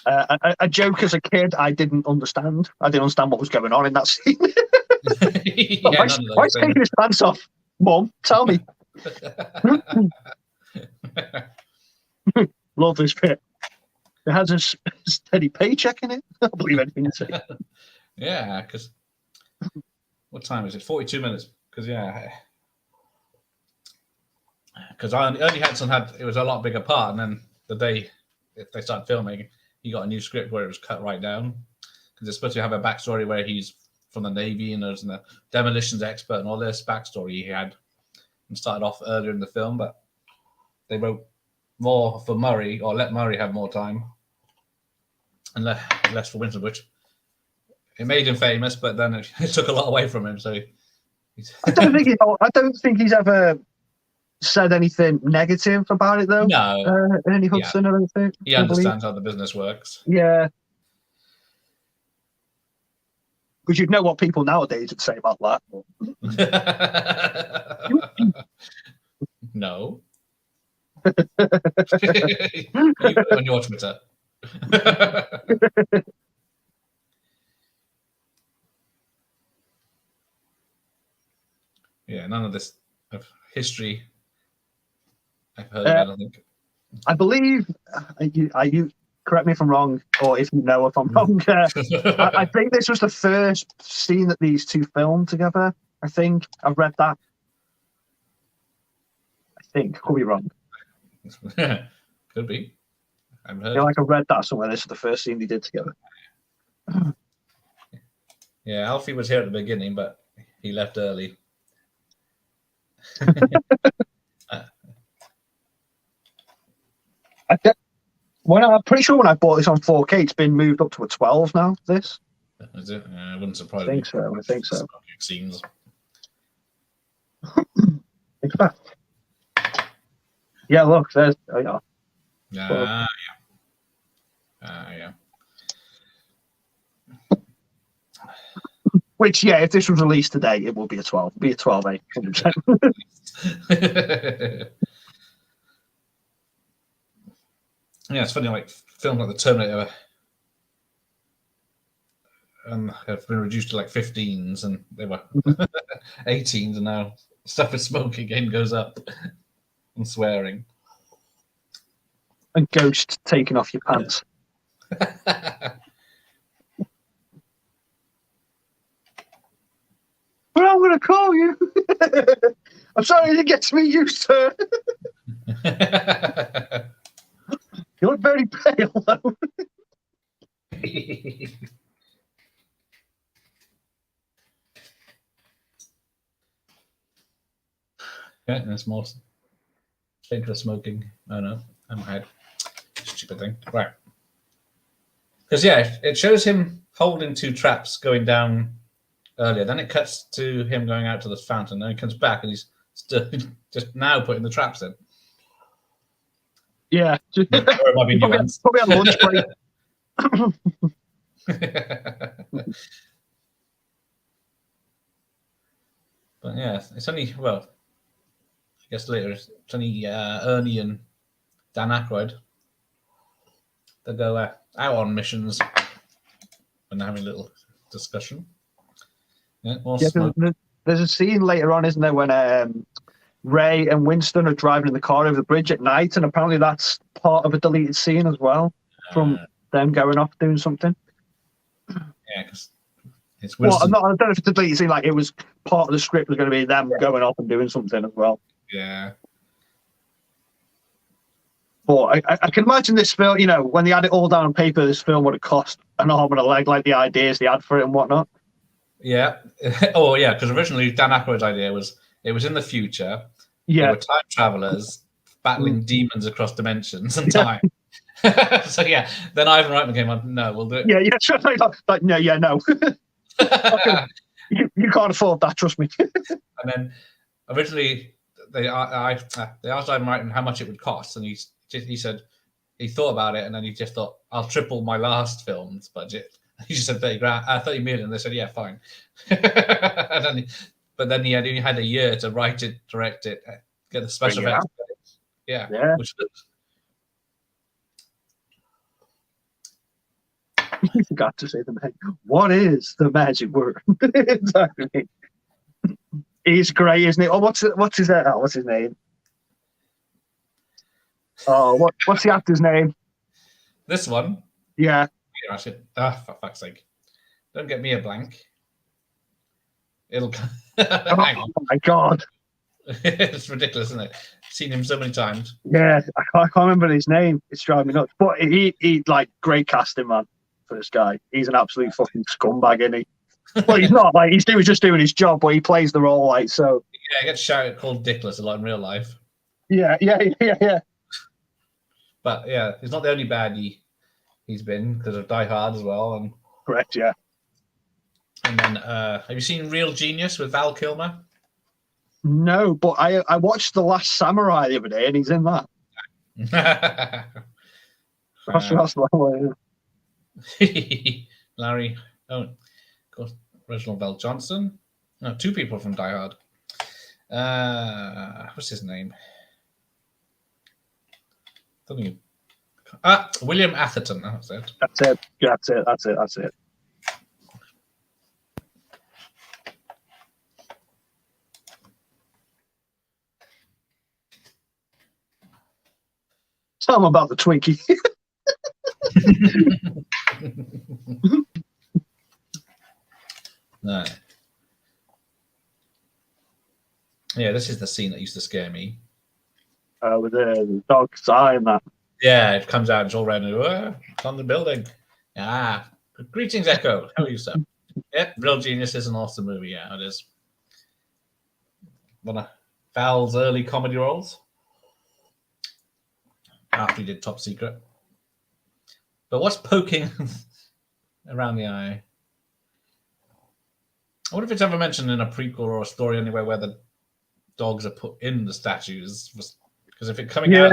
A joke as a kid, I didn't understand. I didn't understand what was going on in that scene. Why is he taking his pants off? Mum, tell me. Love this bit. It has a steady paycheck in it. I don't believe anything you say. Yeah, because what time is it? 42 minutes. Because Ernie Hudson it was a lot bigger part, and then the day they started filming, he got a new script where it was cut right down, because it's supposed to have a backstory where he's from the Navy and was a demolitions expert and all this backstory he had, and started off earlier in the film, but they wrote more for Murray, or let Murray have more time, and less for Winston, which it made him famous, but then it took a lot away from him. So I don't think he's ever said anything negative about it, though. No, Ernie Hudson, I don't think. He understands how the business works. Yeah. Because you'd know what people nowadays would say about that. No. You put it on your Twitter. Yeah, none of this of history I've heard. I don't think. I believe. You correct me if I'm wrong, or if you know if I'm wrong. I think this was the first scene that these two filmed together. I think I've read that. I think could be wrong. Could be. I've heard. I feel like I've read that somewhere. This is the first scene they did together. Yeah, Alfie was here at the beginning, but he left early. I'm pretty sure when I bought this on 4K, it's been moved up to a 12 now. This is it? It wouldn't surprise me. I think so. Scenes. Yeah, look, there's. Yeah. Which, yeah, if this was released today, it will be a 12. It'll be a 12A, 100%. Yeah, it's funny, like films like The Terminator have been reduced to like 15s, and they were 18s, and now stuff with smoking again goes up, and swearing. And ghosts taking off your pants. But I'm going to call you. I'm sorry it gets me used to. You look very pale, though. Yeah, there's more cigarette smoking. Oh no, I'm ahead. Stupid thing. Right. Because, yeah, it shows him holding two traps going down earlier. Then it cuts to him going out to the fountain. Then he comes back and he's still just now putting the traps in. Yeah. Probably on lunch break. But yeah, it's only, well, I guess later, it's only Ernie and Dan Aykroyd. They go out on missions and having a little discussion. Yeah, there's a scene later on, isn't there, when Ray and Winston are driving in the car over the bridge at night, and apparently that's part of a deleted scene as well from them going off doing something. Yeah, because it's Winston. Well, I don't know if it's a deleted scene, like it was part of the script was going to be them going off and doing something as well. Yeah. But I can imagine this film, you know, when they had it all down on paper, this film would have cost an arm and a leg, like the ideas they had for it and whatnot. Yeah. Oh, yeah, because originally Dan Aykroyd's idea was it was in the future. Yeah. They were time travelers battling demons across dimensions and time. So, yeah, then Ivan Reitman came on, no, we'll do it. Yeah, sure. Like, no. You can't afford that, trust me. And then originally they asked Ivan Reitman how much it would cost, and he said he thought about it, and then he just thought, I'll triple my last film's budget. He just said 30 million. They said, yeah, fine. But then he only had a year to write it, direct it, get the special effects. Yeah. You forgot to say the magic. What is the magic word? Exactly. He's great, isn't he? Oh, what's his name? Oh, what's the actor's name? This one? Yeah. For fuck's sake. Don't get me a blank. It'll hang on. Oh my god. It's ridiculous, isn't it? Seen him so many times. Yeah, I can't remember his name. It's driving me nuts. But he like great casting, man, for this guy. He's an absolute fucking scumbag, isn't he? Well, he's not like he was just doing his job, but he plays the role like so. Yeah, he gets shouted called dickless a lot in real life. Yeah. But yeah, he's not the only baddie he's been because of Die Hard as well. And correct, yeah. And then, have you seen Real Genius with Val Kilmer? No, but I watched The Last Samurai the other day, and he's in that. That's Larry, of course, Reginald Bell Johnson. No, two people from Die Hard. What's his name? William Atherton. That's it. That's it. Tell him about the Twinkie. No. Yeah, this is the scene that used to scare me. With the dog's eye and that. Yeah, it comes out and it's all red. It's on the building. Ah, greetings, Echo. How are you, sir? Yep, Real Genius is an awesome movie. Yeah, it is. One of Val's early comedy roles. After he did Top Secret. But what's poking around the eye? I wonder if it's ever mentioned in a prequel or a story anywhere where the dogs are put in the statues. Because if it's coming out...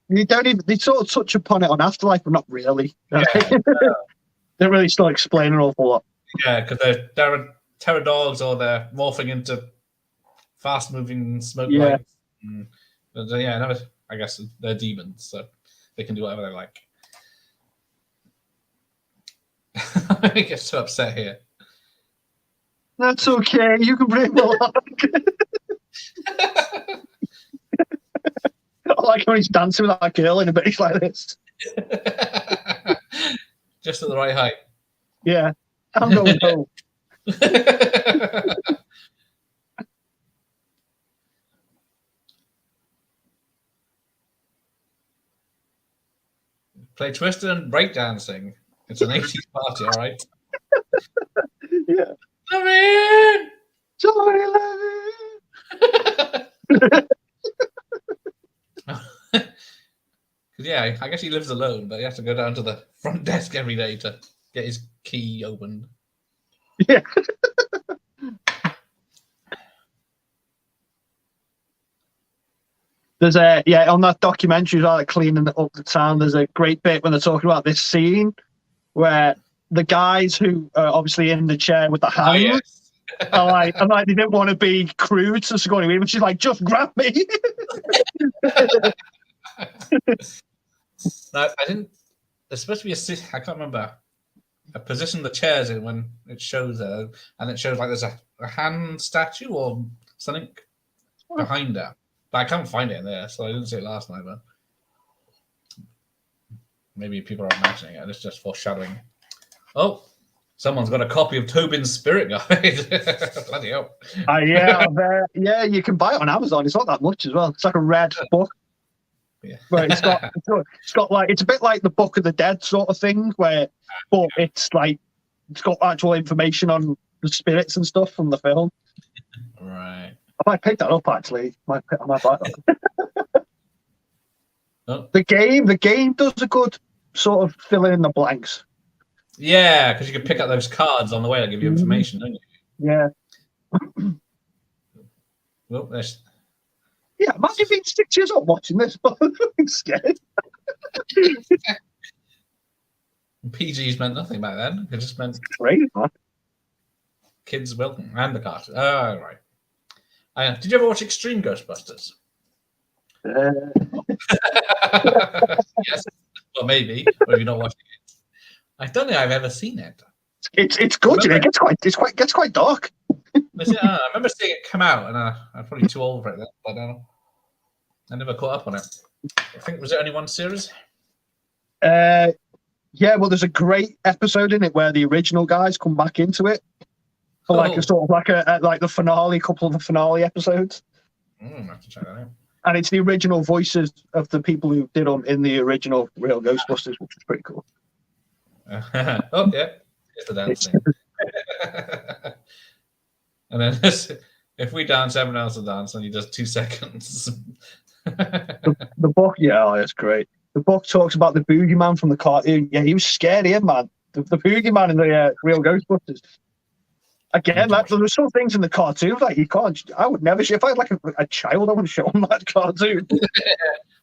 they don't even... They sort of touch upon it on Afterlife, but not really. Yeah, they really still explain an awful lot. Yeah, because they're terror dogs or they're morphing into fast-moving smoke lights. I guess they're demons, so they can do whatever they like. I get so upset here. That's okay. You can bring along. I like when he's dancing with that girl in a bit like this. Just at the right height. Yeah. I'm going home. Play Twister and breakdancing. It's an 80s party, all right? Yeah. Levin! Sorry, Levin! Yeah, I guess he lives alone, but he has to go down to the front desk every day to get his key opened. Yeah. There's on that documentary about cleaning up the town, there's a great bit when they're talking about this scene where the guys who are obviously in the chair with the hand are like, they didn't want to be crude, so Sigourney Weaver, she's like, just grab me. No, I didn't. There's supposed to be I can't remember a position the chair's in when it shows her, and it shows like there's a hand statue or something behind her. But I can't find it in there, so I didn't see it last night. But maybe people are imagining it, and it's just foreshadowing. Oh, someone's got a copy of Tobin's Spirit Guide. Bloody hell! Yeah, you can buy it on Amazon. It's not that much as well. It's like a red book. Yeah. But it's got like, it's a bit like the Book of the Dead sort of thing, but it's like it's got actual information on the spirits and stuff from the film. Right. I might pick that up actually. I might buy that. Oh. The game does a good sort of filling in the blanks. Yeah, because you can pick up those cards on the way that give you information, don't you? Yeah. Well, there's... Yeah, imagine being 6 years old watching this, but I'm scared. PGs meant nothing back then. It just meant crazy, man. Kids welcome and the cartoon. Oh, right. Did you ever watch Extreme Ghostbusters? Yes. Well, maybe. Or have you not watched it? I don't think I've ever seen it. It's good. You know, it gets quite dark. I remember seeing it come out, and I'm probably too old for it then, but I never caught up on it. I think, was it only one series? Yeah, well, there's a great episode in it where the original guys come back into it for like a sort of like the finale, couple of the finale episodes. I have to check that out. And it's the original voices of the people who did them in the original real Ghostbusters, which is pretty cool. Oh yeah, it's the dancing. And then if we dance, everyone else will dance, and he does 2 seconds. The book, yeah, that's great. The book talks about the boogeyman from the cartoon. Yeah, he was scary, man. The boogeyman in the real Ghostbusters. Again, like, there were some things in the cartoon like you can't. I would never. If I had like a child, I wouldn't show him that cartoon.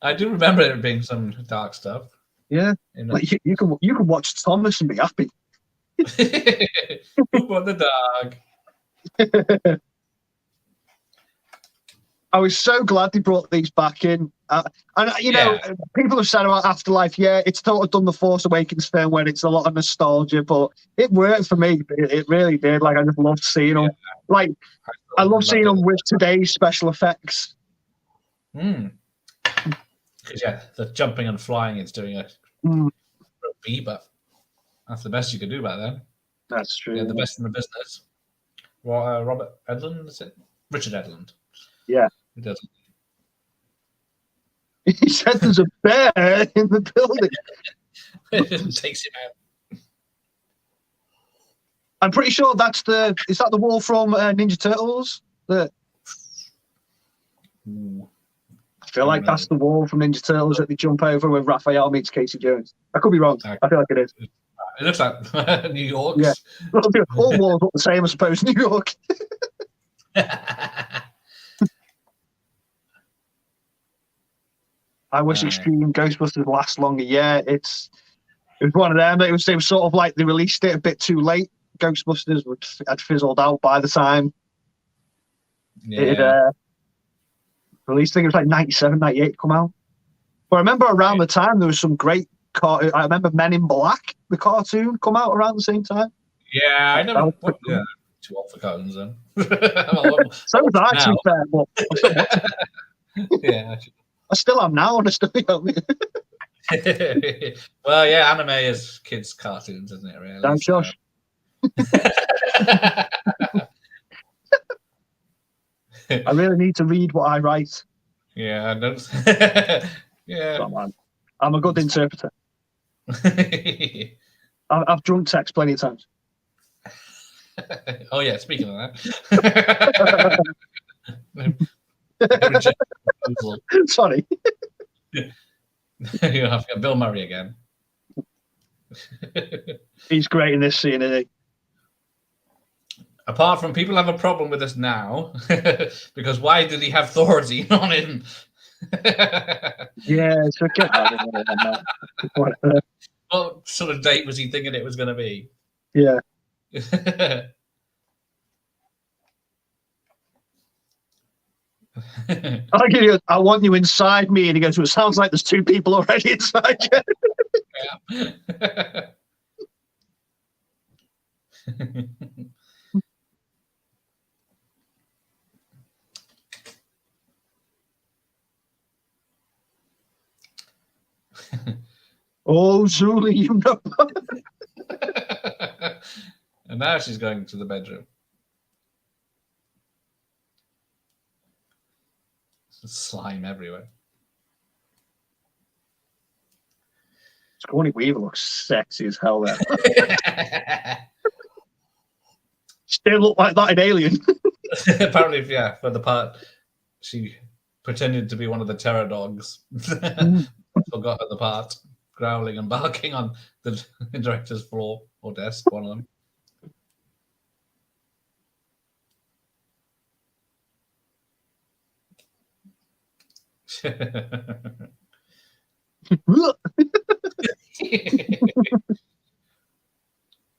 I do remember it being some dark stuff. Yeah, like you can watch Thomas and be happy. Poop on the dog. I was so glad they brought these back in. And, you know, people have said about Afterlife, yeah, it's sort of done the Force Awakens thing where it's a lot of nostalgia, but it worked for me. It really did. Like, I just loved seeing them. Like, I love seeing them with today's special effects. Because, the jumping and flying, it's doing a beat, but that's the best you could do back then. That's true. Yeah, the best in the business. Well, Robert Edlund, is it? Richard Edlund. Yeah. He does. He said there's a bear in the building. It takes him out. I'm pretty sure is that the wall from Ninja Turtles? I feel like that's the wall from Ninja Turtles that they jump over when Raphael meets Casey Jones. I could be wrong. I feel like it is. It looks like New York. Yeah. All walls look the same, I suppose, New York. I wish Extreme Ghostbusters lasts longer. Yeah, it was one of them. It was sort of like they released it a bit too late. Ghostbusters had fizzled out by the time it released. I think it was like 97, 98 come out. But I remember around the time there was some great cartoon. I remember Men in Black, the cartoon, come out around the same time. Yeah, I never. Too old for cartoons then. So was I, to be fair. But I'm still watching. Yeah. I still am now, and I still Well, yeah, anime is kids' cartoons, isn't it? Really. Damn, Josh. I really need to read what I write. Yeah, I don't. Yeah. Oh, man. I'm a good interpreter. I've drunk text plenty of times. Oh yeah, speaking of that. Sorry. You have got Bill Murray again. He's great in this scene, isn't he? Apart from people have a problem with this now, because why did he have Thorazine on him? Yeah, it's okay. What sort of date was he thinking it was going to be? Yeah. I want you inside me, and he goes, well, it sounds like there's two people already inside you. Yeah. Oh, Zuli, you know. And now she's going to the bedroom. Slime everywhere. Sigourney Weaver looks sexy as hell there. Still look like that in Alien. Apparently, yeah, for the part, she pretended to be one of the terror dogs. Forgot the part, growling and barking on the director's floor or desk, one of them. Oh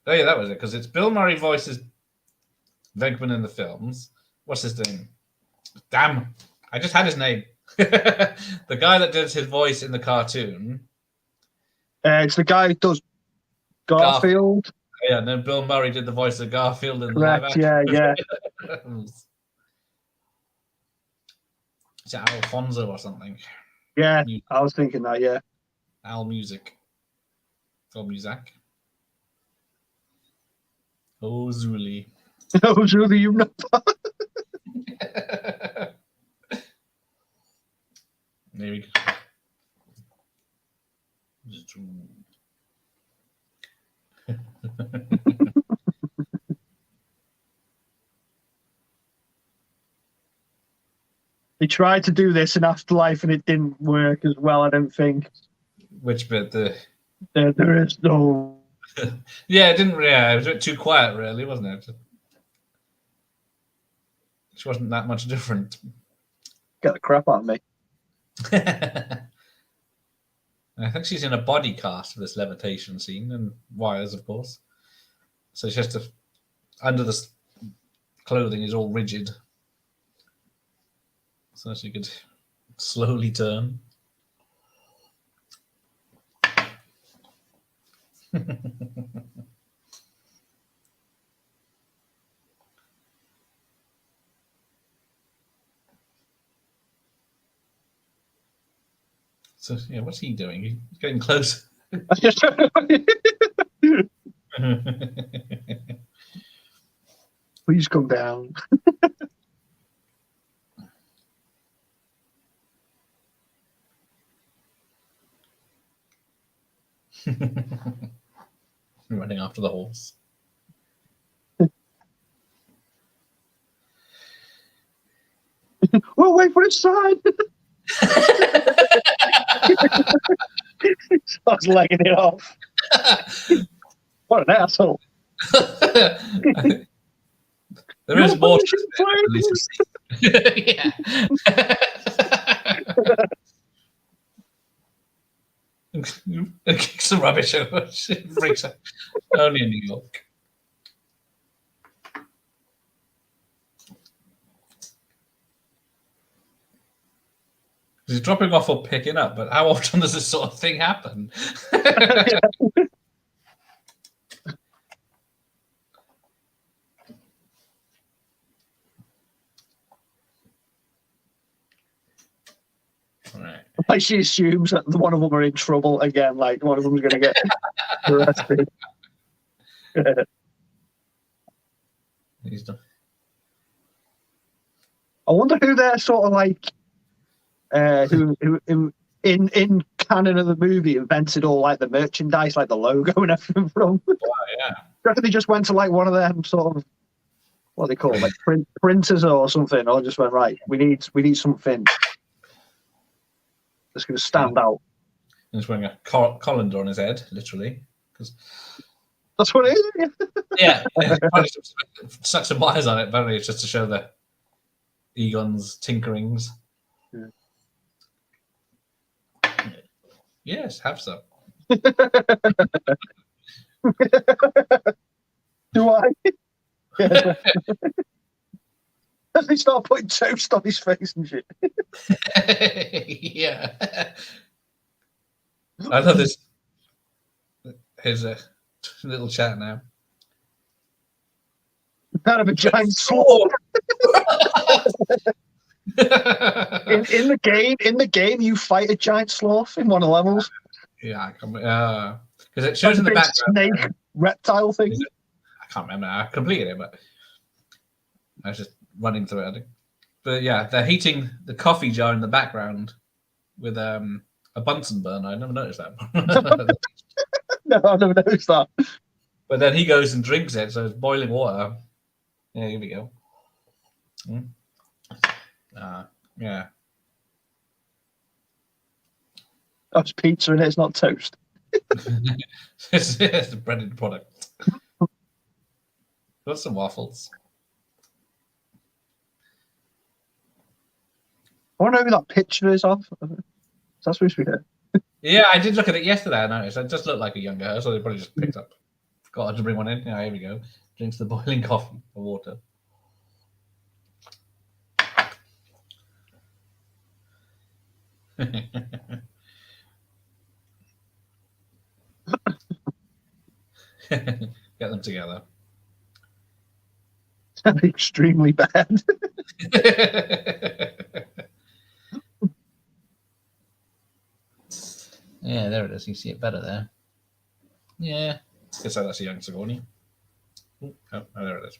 yeah, that was it, because it's Bill Murray voices Venkman in the films. What's his name? Damn, I just had his name. The guy that does his voice in the cartoon. It's the guy who does Garfield. Yeah, and then Bill Murray did the voice of Garfield in Correct, live action. yeah. Is it Alfonso or something? Yeah, I was thinking that, yeah. Al Music. Or Muzak. Oh, Zuli. Oh, Zuli, you know. There we go. They tried to do this in Afterlife and it didn't work as well, I don't think. Which bit? There is no... Yeah, it didn't. Yeah, it was a bit too quiet, really, wasn't it? She wasn't that much different. Get the crap out of me. I think she's in a body cast for this levitation scene and wires, of course. So she has to, under the clothing is all rigid, so she could slowly turn. So yeah, what's he doing? He's getting close. Please come down. Running after the horse. Well, wait for his sign. Starts legging it off. What an asshole. There is more to it, yeah. And kicks some rubbish over. It freaks out. Only in New York. He's dropping off or picking up, but how often does this sort of thing happen? Right. Like she assumes that one of them are in trouble again, like one of them's going to get arrested. He's done. I wonder who they're sort of like, who in canon of the movie invented all like the merchandise, like the logo and everything from. Oh, yeah. I reckon they just went to like one of them sort of, what do they call it, like printers or something, or just went, right, we need something that's going to stand out. And he's wearing a colander on his head, literally. Because that's what it is. yeah, stuck some wires on it, apparently it's just to show the Egon's tinkerings. Yeah. Yes, have some. Do I? Does he start putting toast on his face and shit? Yeah. I love this. Here's a little chat now. Kind of a giant sword. in the game, you fight a giant sloth in one of the levels. Yeah, because it shows in the background. Snake reptile thing. I can't remember. I completed it, but I was just running through it, I think. But yeah, they're heating the coffee jar in the background with a Bunsen burner. I never noticed that. No, I never noticed that. But then he goes and drinks it, so it's boiling water. Yeah, here we go. Yeah. That's pizza in it, it's not toast. It's a breaded product. Got some waffles. I wonder who that picture is of. Is that supposed to be her? Yeah, I did look at it yesterday. I noticed it just looked like a younger her, so they probably just picked up. Got her to bring one in. Yeah, here we go. Drinks the boiling coffee or water. Get them together. Extremely bad. Yeah, there it is. You see it better there. Yeah. Guess that's a young Sigourney. Oh, there it is.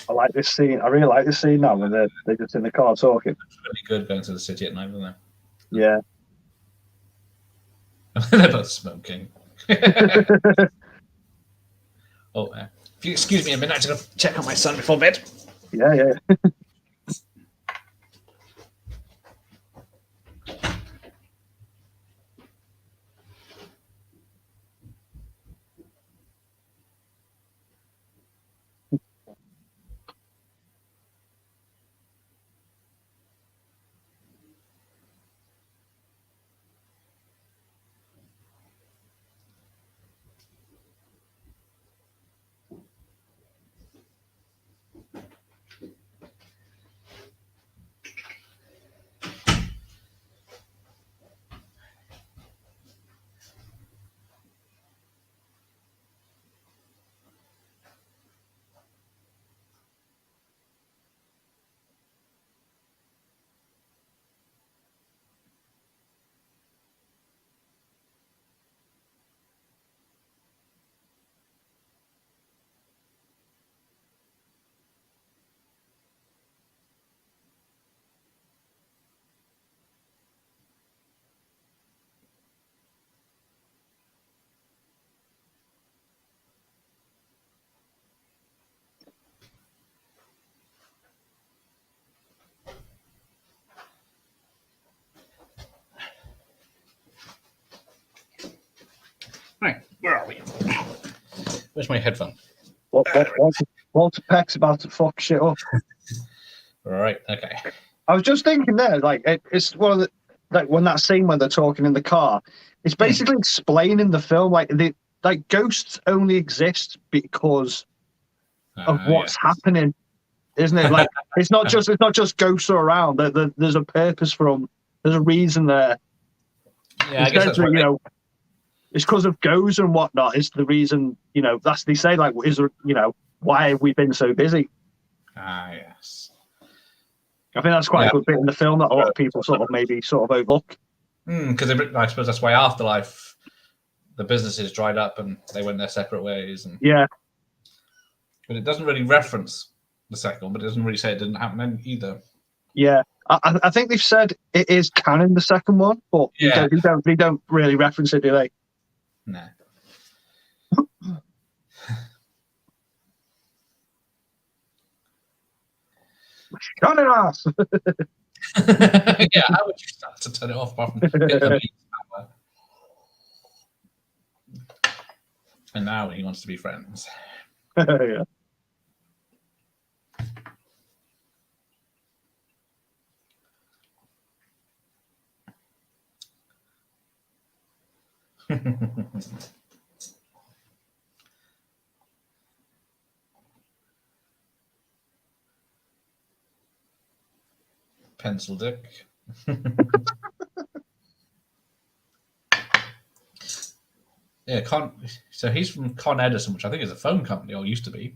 I like this scene. I really like this scene now when they're just in the car talking. It's really good going to the city at night, isn't it? Yeah. They're both smoking. Oh, if you excuse me a minute, I'm going to check on my son before bed. Yeah. Right, where are we? Where's my headphone? Walter Peck's about to fuck shit up. Right, okay. I was just thinking there, like it's one of the when that scene when they're talking in the car, it's basically explaining the film. Like ghosts only exist because of what's happening, isn't it? Like it's not just ghosts are around. There's a purpose for them. There's a reason there. Yeah, I guess that's right. It's because of ghosts and whatnot. It's the reason, that's they say, like, why have we been so busy? Yes. I think that's quite a good bit in the film that a lot of people maybe overlook. Because I suppose that's why Afterlife, the businesses dried up and they went their separate ways. And yeah. But it doesn't really reference the second one, but it doesn't really say it didn't happen either. Yeah. I think they've said it is canon, the second one, but they don't really reference it, do they? No. Turn it off. Yeah, how would you start to turn it off apart from hit the beat power? And now he wants to be friends. Yeah. Pencil dick. Yeah, so he's from Con Edison, which I think is a phone company, or used to be.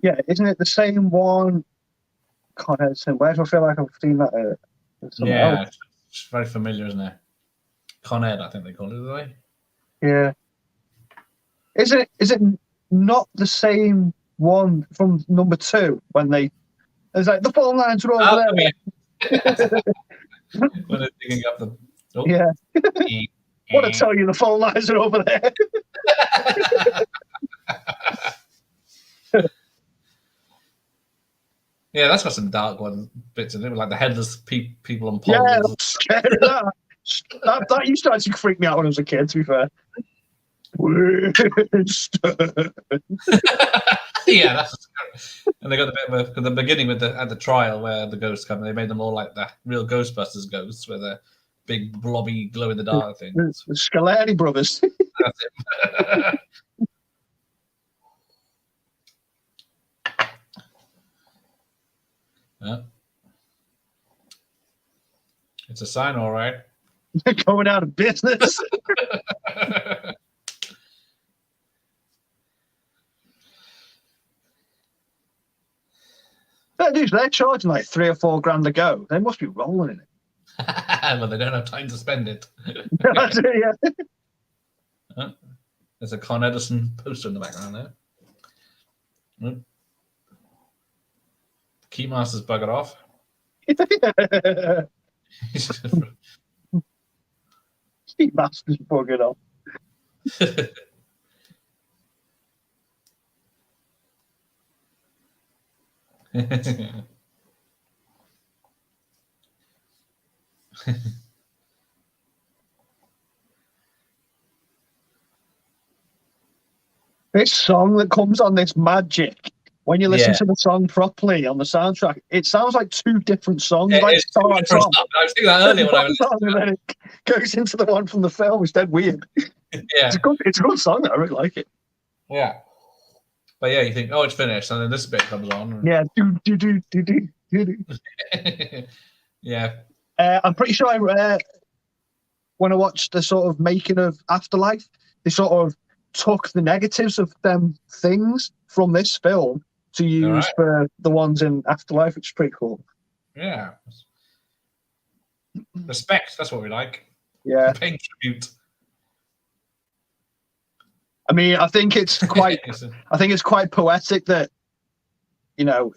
Yeah, isn't it the same one? Con Edison. Where do I feel like I've seen that? Yeah, it's very familiar, isn't it? Con Ed, I think they call it, do they? Yeah. Is it not the same one from number 2 when it's like the phone lines are over there? Yeah. When they're digging up the. Oh. Yeah. Want to tell you the phone lines are over there? Yeah, that's got some dark bits in it, like the headless people on poles. Yeah, I'm scared of that. That used to actually freak me out when I was a kid, to be fair. Yeah, that's scary. And they got the bit of the beginning at the trial where the ghosts come. They made them all like the real Ghostbusters ghosts, with the big blobby glow in the dark thing. The Scaleri brothers. That's it. Yeah. It's a sign, all right. They're going out of business. They're charging like $3 or $4 grand a go. They must be rolling in it. Well, they don't have time to spend it. That's it, yeah. There's a Con Edison poster in the background there. Keymaster's buggered off. Keymaster's buggered off. This song that comes on, this magic, when you listen to the song properly on the soundtrack, it sounds like two different songs. It like is two different songs. I was thinking that earlier when I was listening. And then it goes into the one from the film. It's dead weird. Yeah. It's a good song. I really like it. Yeah. But yeah, you think, oh, it's finished, and then this bit comes on. Yeah. Do. Yeah. I'm pretty sure when I watched the sort of making of Afterlife, they sort of took the negatives of them things from this film to use for the ones in Afterlife, which is pretty cool. Yeah. Respect, that's what we like. Yeah. Paying tribute. I mean, I think it's quite poetic that, you know,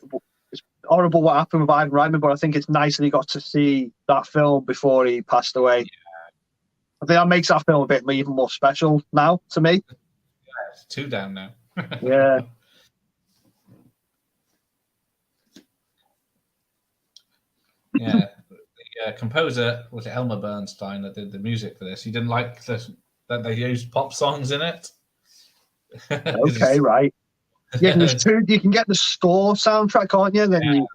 it's horrible what happened with Ivan Reitman, but I think it's nice that he got to see that film before he passed away. Yeah. I think that makes that film a bit even more special now to me. Yeah, it's 2 down now. Yeah. Yeah. The composer was Elmer Bernstein that did the music for this. He didn't like that they used pop songs in it. Okay, right. Yeah, there's two. You can get the score soundtrack, can't you? Then you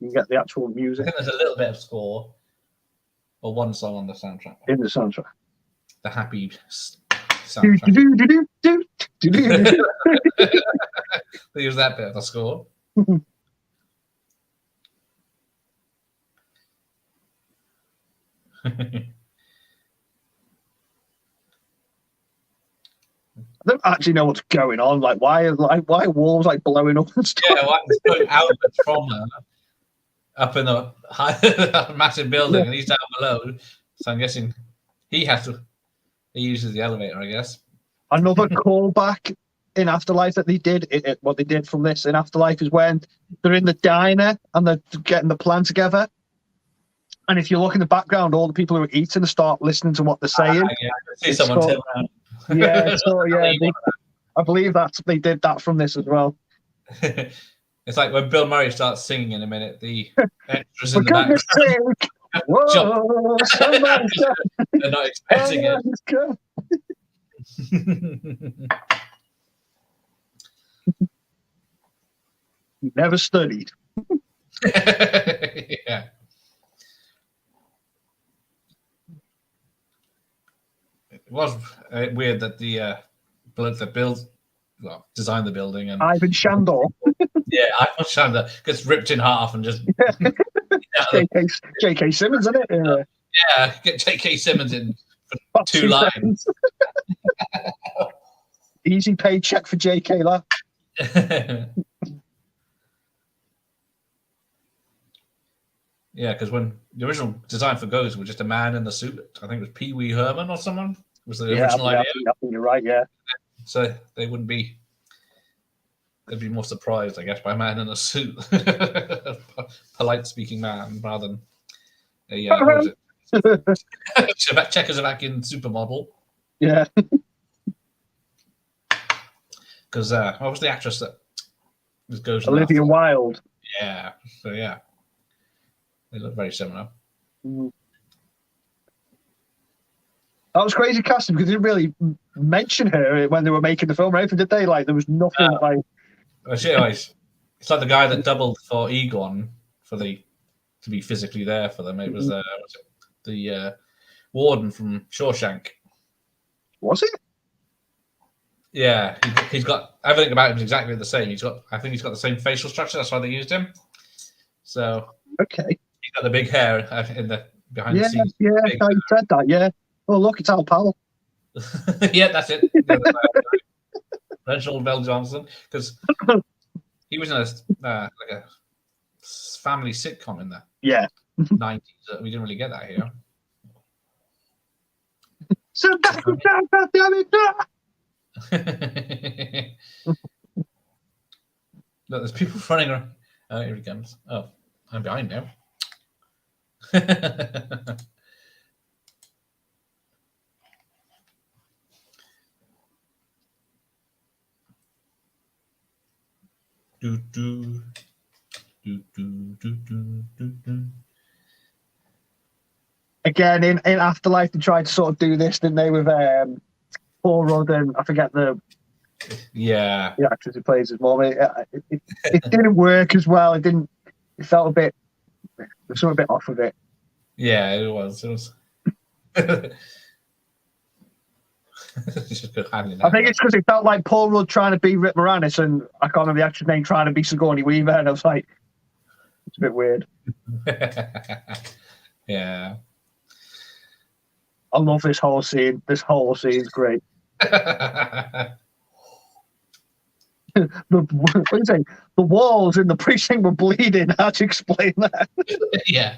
can get the actual music. I think there's a little bit of score, or one song on the soundtrack. In the soundtrack. The happy soundtrack. They use that bit of the score. I don't actually know what's going on. Like, why are walls like blowing up and stuff? Yeah, like outlets from her up in a massive building, and he's down below. So I'm guessing he uses the elevator, I guess. Another callback in Afterlife that they did, what they did from this in Afterlife is when they're in the diner and they're getting the plan together. And if you look in the background, all the people who are eating start listening to what they're saying. Yeah, I see someone turn around. Yeah, I believe that they did that from this as well. It's like when Bill Murray starts singing in a minute, the extras in the background. Whoa, they're not expecting it. You never studied. Yeah. It was weird that the designed the building and Ivan Shandor. Yeah, Ivan Shandor gets ripped in half and just J.K. Simmons, isn't it? Yeah, get J.K. Simmons in for 2 lines. Easy paycheck for J.K. That. Yeah, because when the original design for Ghost was just a man in the suit, I think it was Pee Wee Herman or someone was the original idea. I think you're right. Yeah. So they wouldn't be. They'd be more surprised, I guess, by a man in a suit, polite speaking man, rather than a what was it? Czechoslovakian supermodel. Yeah. Because what was the actress that goes? Olivia Wilde. Yeah. So yeah. They look very similar. That was crazy casting because they didn't really mention her when they were making the film or anything, did they? Like, there was nothing like. It's like the guy that doubled for Egon to be physically there for them. It was the warden from Shawshank. Was it? Yeah, he's got everything about him is exactly the same. I think he's got the same facial structure. That's why they used him. So okay. He's got the big hair behind the scenes. Yeah, you said that. Yeah. Oh, look, it's Al Powell. Yeah, that's it. Reginald Bell Johnson, because he was in a family sitcom in the 90s. We didn't really get that here. Look, there's people running around. Oh, here he comes. Oh, I'm behind now. do, do, do, do, do, do, do. Again, in Afterlife, they tried to sort of do this, didn't they, with Paul Rudd and I forget the actress who plays his mom. It didn't work as well. It didn't. It felt a bit. There's something a bit off of it. Yeah, it was. I think it's because it felt like Paul Rudd trying to be Rick Moranis, and I can't remember the actor's name, trying to be Sigourney Weaver, and I was like, it's a bit weird. Yeah. I love this whole scene. This whole scene's great. What do you say? The walls in the precinct were bleeding. How'd you explain that? Yeah.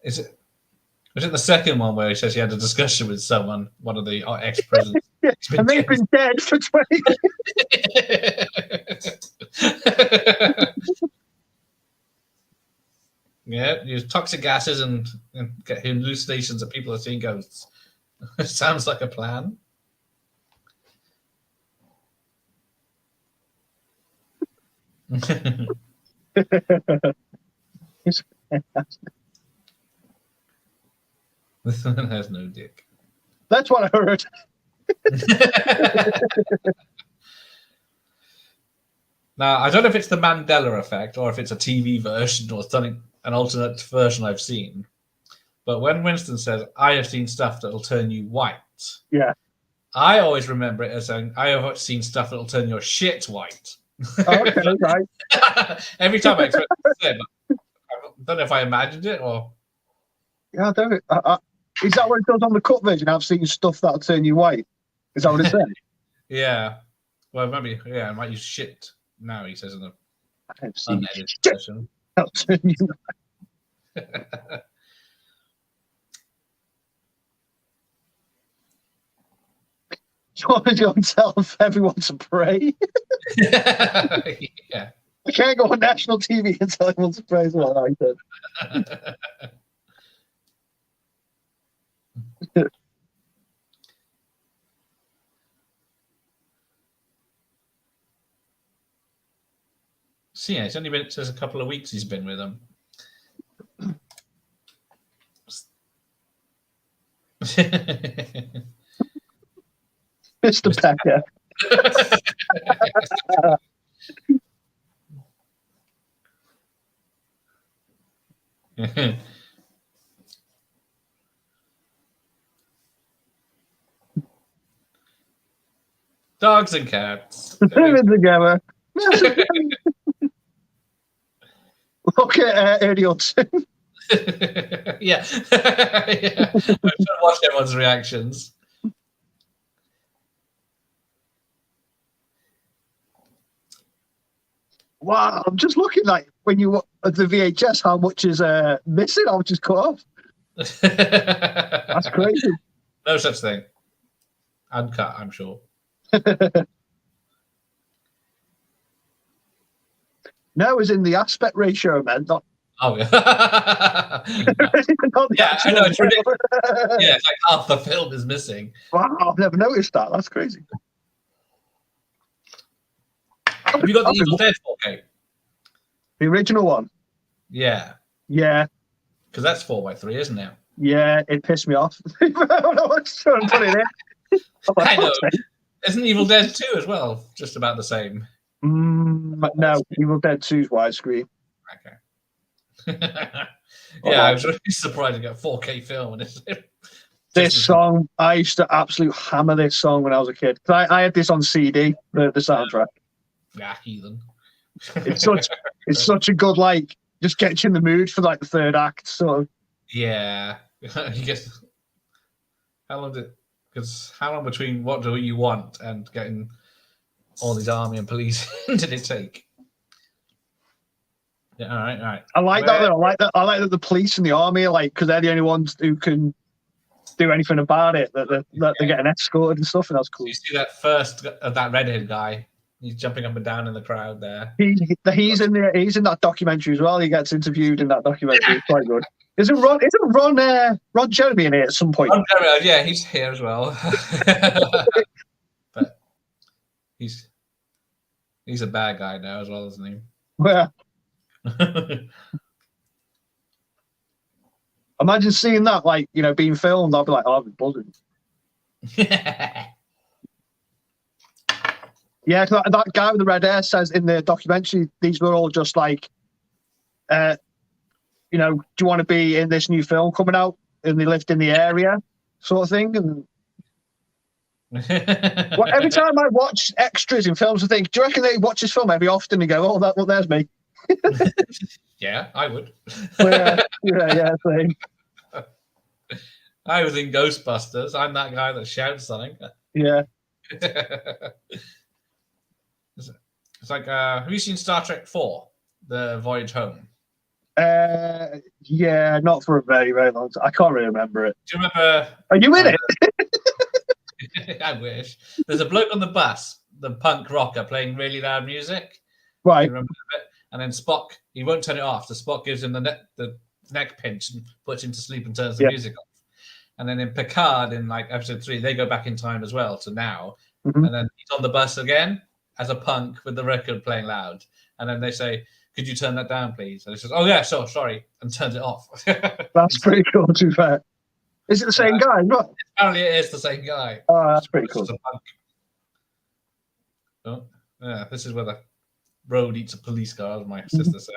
Was it the second one where he says he had a discussion with someone, one of the ex-presidents? Yeah, and they've been dead for 20 years. Yeah, use toxic gases and get hallucinations that people are seeing ghosts. Sounds like a plan. It's fantastic. This one has no dick. That's what I heard. Now, I don't know if it's the Mandela effect or if it's a TV version or something, an alternate version I've seen. But when Winston says, I have seen stuff that'll turn you white. Yeah. I always remember it as saying, I have seen stuff that'll turn your shit white. Okay, right. Every time I expect to say it, I don't know if I imagined it or... Yeah, I don't. Is that what it does on the cut version? I've seen stuff that'll turn you white. Is that what it said? Yeah. Well, maybe, I might use shit now, he says in the unedited shit version. that'll turn you white. You want to tell everyone to pray? Yeah. I can't go on national TV and tell everyone to pray as well. I said. So yeah, it's only been a couple of weeks he's been with them. Mr. Pecker. Dogs and cats. Living together. Look at Eddie Hudson. Yeah. Yeah. I'm trying to watch everyone's reactions. Wow, I'm just looking like when you at the VHS, how much is missing, how much is cut off. That's crazy. No such thing. Uncut, I'm sure. No, it's in the aspect ratio, man. Not. Oh yeah. Not Yeah, I know it's ridiculous. Yeah, it's like half the film is missing. Wow, I've never noticed that. That's crazy. Have you got the Evil Dead 4K? The original one? Yeah. Yeah. Because that's 4x3, isn't it? Yeah, it pissed me off. I don't know what's trying to put it in. I know. Isn't Evil Dead 2 as well? Just about the same. No, Evil Dead 2's widescreen. Okay. Yeah, I was really surprised to get 4K film. And this song, I used to absolutely hammer this song when I was a kid. I had this on CD, the soundtrack. Yeah, heathen. It's such a good, like, just gets you in the mood for like the third act. So yeah, you get how long between What Do You Want and getting all these army and police did it take? Yeah, all right. I like that. I like that the police and the army, like, because they're the only ones who can do anything about it. That they're getting escorted and stuff, and that's cool. So you see that first of that redhead guy He's jumping up and down in the crowd there. He's in that documentary as well. He gets interviewed in that documentary. It's quite good. Isn't Ron Jeremy in it at some point? Ron Jeremy, yeah, he's here as well. But he's a bad guy now as well, isn't he? Yeah. Imagine seeing that, like, being filmed. I'd be like, I'd be buzzing. Yeah, that guy with the red hair says in the documentary these were all just like, do you want to be in this new film coming out? And they lived in the area, sort of thing. And every time I watch extras in films, I think, do you reckon they watch this film every often and go, "Oh, there's me"? Yeah, I would. Yeah, same. I was in Ghostbusters. I'm that guy that shouts something. Yeah. It's like, have you seen Star Trek 4, The Voyage Home? Yeah, not for a very, very long time. I can't really remember it. Do you remember? Are you in it? I wish. There's a bloke on the bus, the punk rocker, playing really loud music. Right. You remember it? And then Spock, he won't turn it off. So Spock gives him the neck pinch and puts him to sleep and turns the music off. And then in Picard, in like episode 3, they go back in time as well to now. Mm-hmm. And then he's on the bus again as a punk with the record playing loud. And then they say, "Could you turn that down, please?" And he says, "Oh yeah, sorry," and turns it off. That's pretty cool, to be fair. Is it the same guy? No. Apparently it is the same guy. Oh, that's pretty cool. Oh, yeah, this is where the road eats a police car, as my sister said.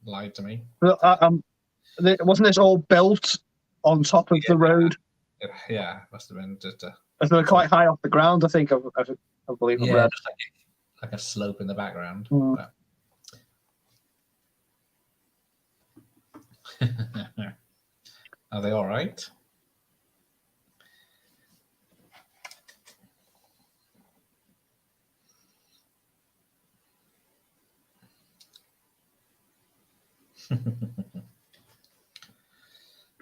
Lied to me. Wasn't this all built on top of the road? Yeah, must have been just a... They're quite high off the ground, I think. I believe. Yeah, just like a slope in the background. Mm. Are they all right?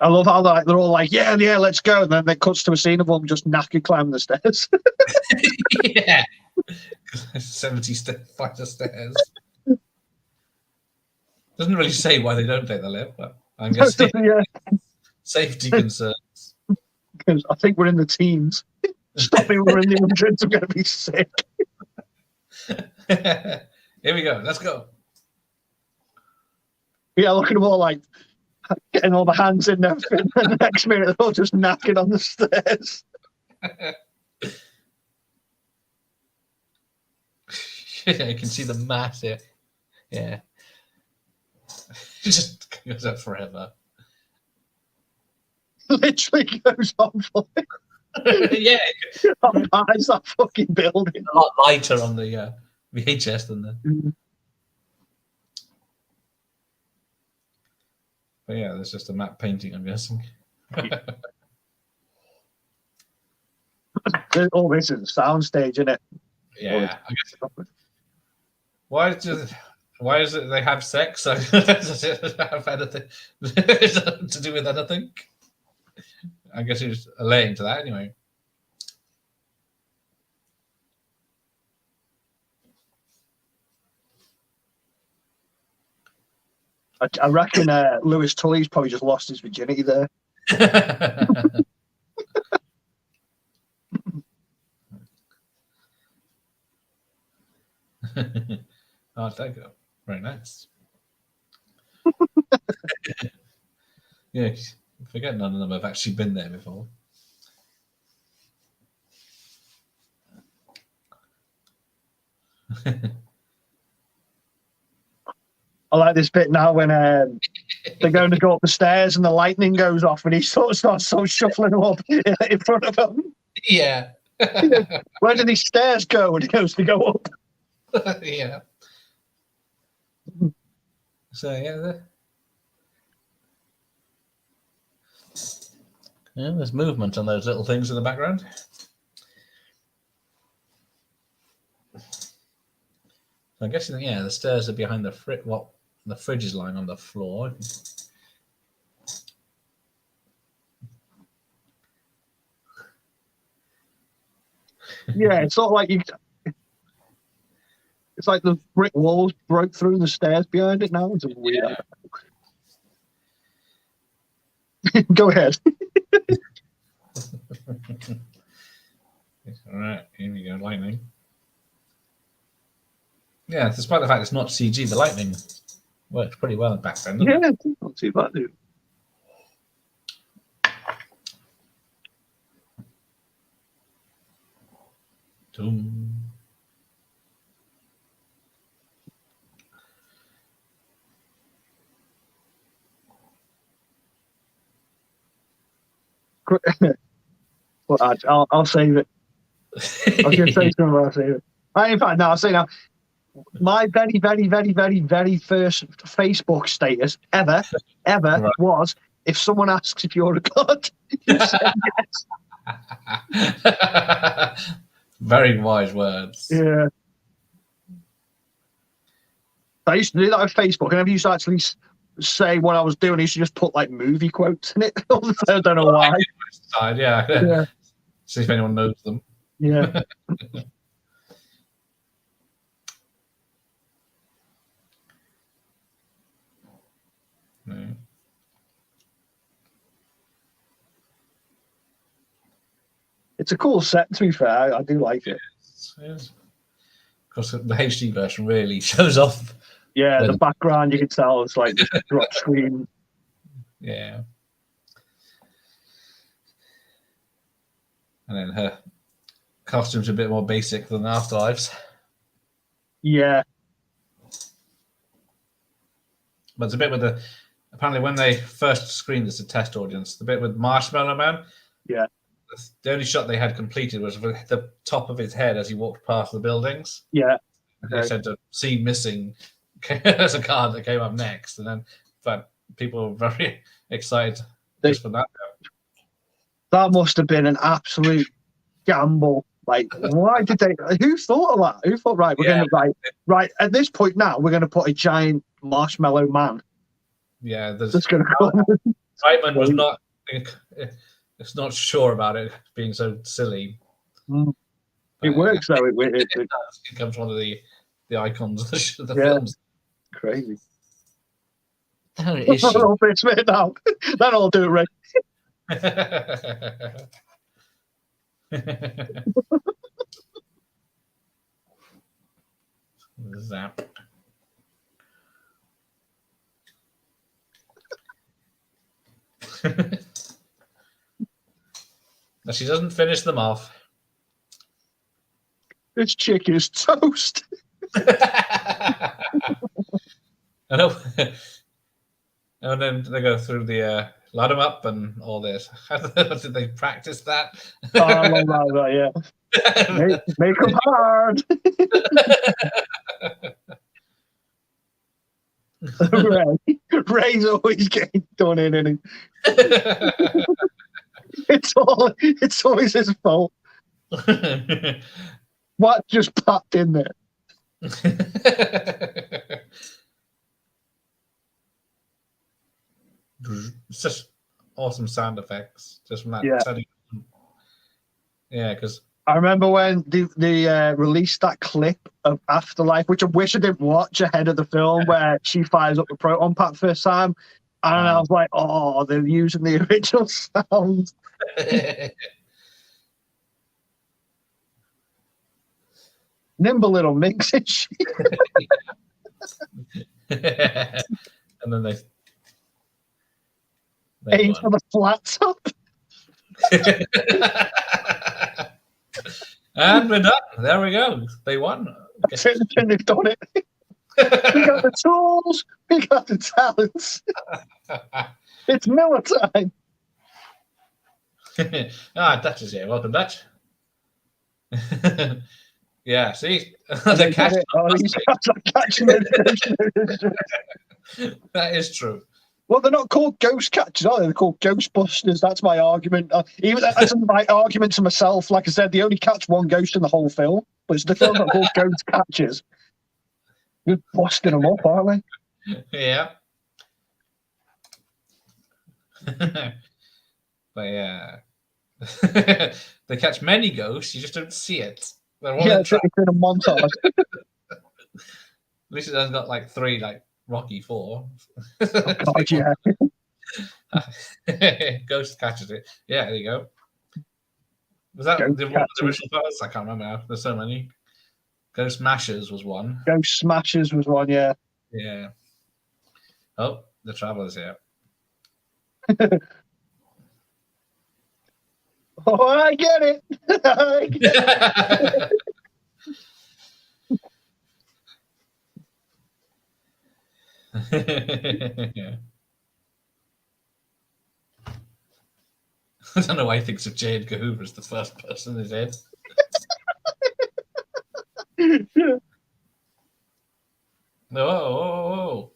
I love how they're all like, yeah, let's go. And then it cuts to a scene of them just knackered climbing the stairs. Yeah. 70 flights of stairs. Doesn't really say why they don't take the lift, but I'm guessing safety concerns. Because I think we're in the teens. Stopping, we're in the hundreds, I'm going to be sick. Here we go. Let's go. Yeah, look at them all like getting all the hands in there. And the next minute, they're all just knackered on the stairs. Yeah, you can see the mass here. Yeah. It just goes up forever. Literally goes on for Yeah. It's that fucking building. A lot lighter on the VHS than the... Mm. But yeah, there's just a matte painting, I'm guessing. Oh, this is a soundstage, isn't it? Yeah. I guess. Why is it they have sex? So does it have anything to do with anything? I guess it's allaying to that anyway. I reckon Lewis Tully's probably just lost his virginity there. Oh, thank you. Very nice. Yeah, forget none of them have actually been there before. I like this bit now when they're going to go up the stairs and the lightning goes off and he sort of starts shuffling up in front of them. Yeah. Where do these stairs go? And he goes to go up. Yeah. So yeah, there's movement on those little things in the background. So I'm guessing, yeah, the stairs are behind the fridge. Well, the fridge is lying on the floor. Yeah, it's sort of like you. It's like the brick walls broke through the stairs behind it now. It's a weird. Yeah. Go ahead. All right, here we go. Lightning. Yeah, despite the fact it's not CG, the lightning works pretty well back then. Yeah, it's not too bad, dude. Doom. Well, I'll save it. I was going to say something, but I'll save it. In fact, no, I'll say now. My very, very, very, very, very first Facebook status ever Right. was, if someone asks if you're a god, you say yes. Very wise words. Yeah. I used to do that with Facebook. I never used to actually say what I was doing. I used to just put like movie quotes in it. I don't know why. Side, yeah. See if anyone knows them. Yeah. No. It's a cool set, to be fair. I do like it. Yes. Of course, the HD version really shows off. Yeah, the background, you can tell it's like just a drop screen. Yeah. And then her costume's a bit more basic than Afterlife's. Yeah. But it's a bit with the... Apparently, when they first screened this, a test audience, the bit with Marshmallow Man, Yeah. the only shot they had completed was with the top of his head as he walked past the buildings. Yeah. They said the scene missing as a card that came up next. And then, but people were very excited just for that. That must have been an absolute gamble. Like, why did they? Who thought of that? Who thought, right, we're going to right at this point now, we're going to put a giant marshmallow man. Yeah, that's going to come. Reitman was not. It's not sure about it being so silly. It works though. It becomes one of the icons of the films. Crazy. Oh, is she? It's made now. That'll do it, Ray. Zap. Now she doesn't finish them off. This chick is toast. I know. And then they go through the line them up and all this. Did they practice that? Oh, I love that, yeah. Make them hard. Ray's always getting done in, isn't he? It's always his fault. What just popped in there? It's just awesome sound effects just from that. Yeah, because I remember when they released that clip of Afterlife, which I wish I didn't watch ahead of the film, where she fires up the proton pack first time, and I was like, oh, they're using the original sound. Nimble little mix, is she? And then they aim for the flat top. And we're done. There we go. They won. That's it. They've done it. We got the tools. We got the talents. It's Miller time. Dutch is here. Welcome, Dutch. Yeah, see? The catch. That is true. Well, they're not called ghost catchers, are they? They're called Ghostbusters. That's my argument. Even that's my argument to myself. Like I said, they only catch one ghost in the whole film, but it's the film not called Ghost Catchers. We're busting them up, aren't we? Yeah. But yeah. They catch many ghosts, you just don't see it. Yeah, it's in a montage. least it hasn't got like 3, like Rocky 4. Oh, God, yeah. Ghost catches it. Yeah, there you go. Was that Ghost one of the catches. original titles? I can't remember now. There's so many. Ghost Mashers was one. Ghost Smashers was one, yeah. Yeah. Oh, the Traveler's here. Oh, I get it. I get it. I don't know why he thinks of J. Edgar Hoover as the first person in his head. Oh.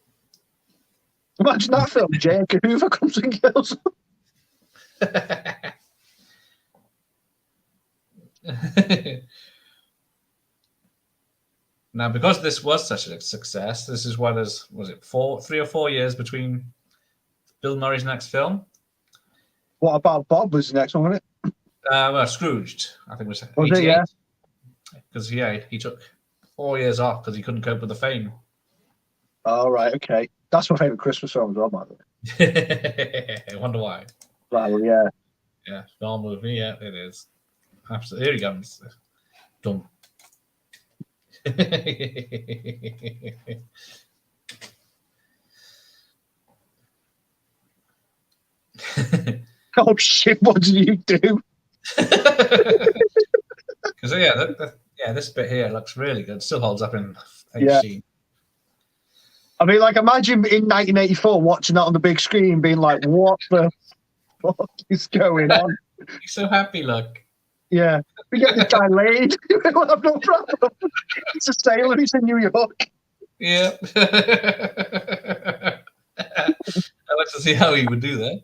Imagine that film. J. Edgar Hoover comes and kills him. Now, because this was such a success, this is what was it 3 or 4 years between Bill Murray's next film? What About Bob was the next one, wasn't it? Well, Scrooged, I think was 88. Was it, yeah? Because he took 4 years off because he couldn't cope with the fame. Oh, right, okay. That's my favourite Christmas film as well, by the way. I wonder why. Well, yeah. Yeah, film movie, yeah, it is. Absolutely. Here he comes. Dum. Oh, shit, what did you do? Because, this bit here looks really good. Still holds up in HD. Yeah. I mean, like, imagine in 1984 watching that on the big screen being like, what the fuck is going on? He's so happy, look. Yeah. We get this guy laid. We'll have no problem. He's a sailor. He's in New York. Yeah. I'd like to see how he would do that.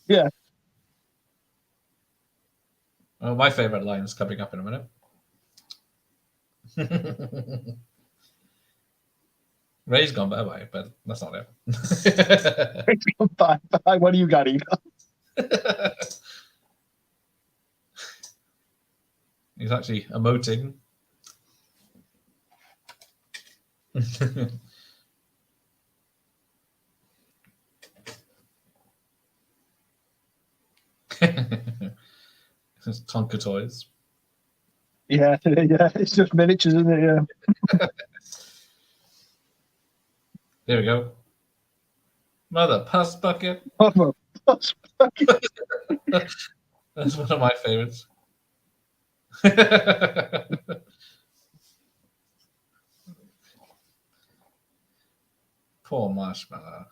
Yeah. Well, my favourite line is coming up in a minute. Ray's gone bye-bye, but that's not it. Ray's gone bye-bye. What do you got, Eva? He's actually emoting. It's Tonka toys. Yeah, it's just miniatures, isn't it? Yeah. There we go. Mother Puss Bucket. Mother Puss Bucket. That's one of my favorites. Poor Marshmallow.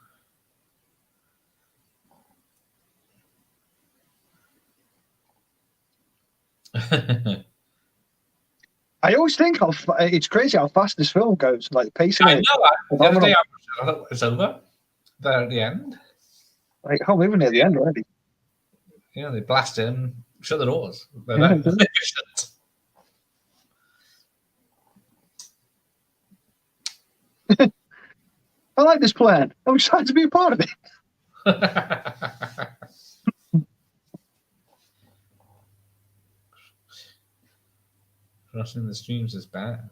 I always think it's crazy how fast this film goes, like the pacing. I know. The other day I thought it was over. There at the end. Like, oh, we're near the end already. Yeah, they blast him, shut the doors. Yeah, I like this plan. I'm excited to be a part of it. Crossing the streams is bad.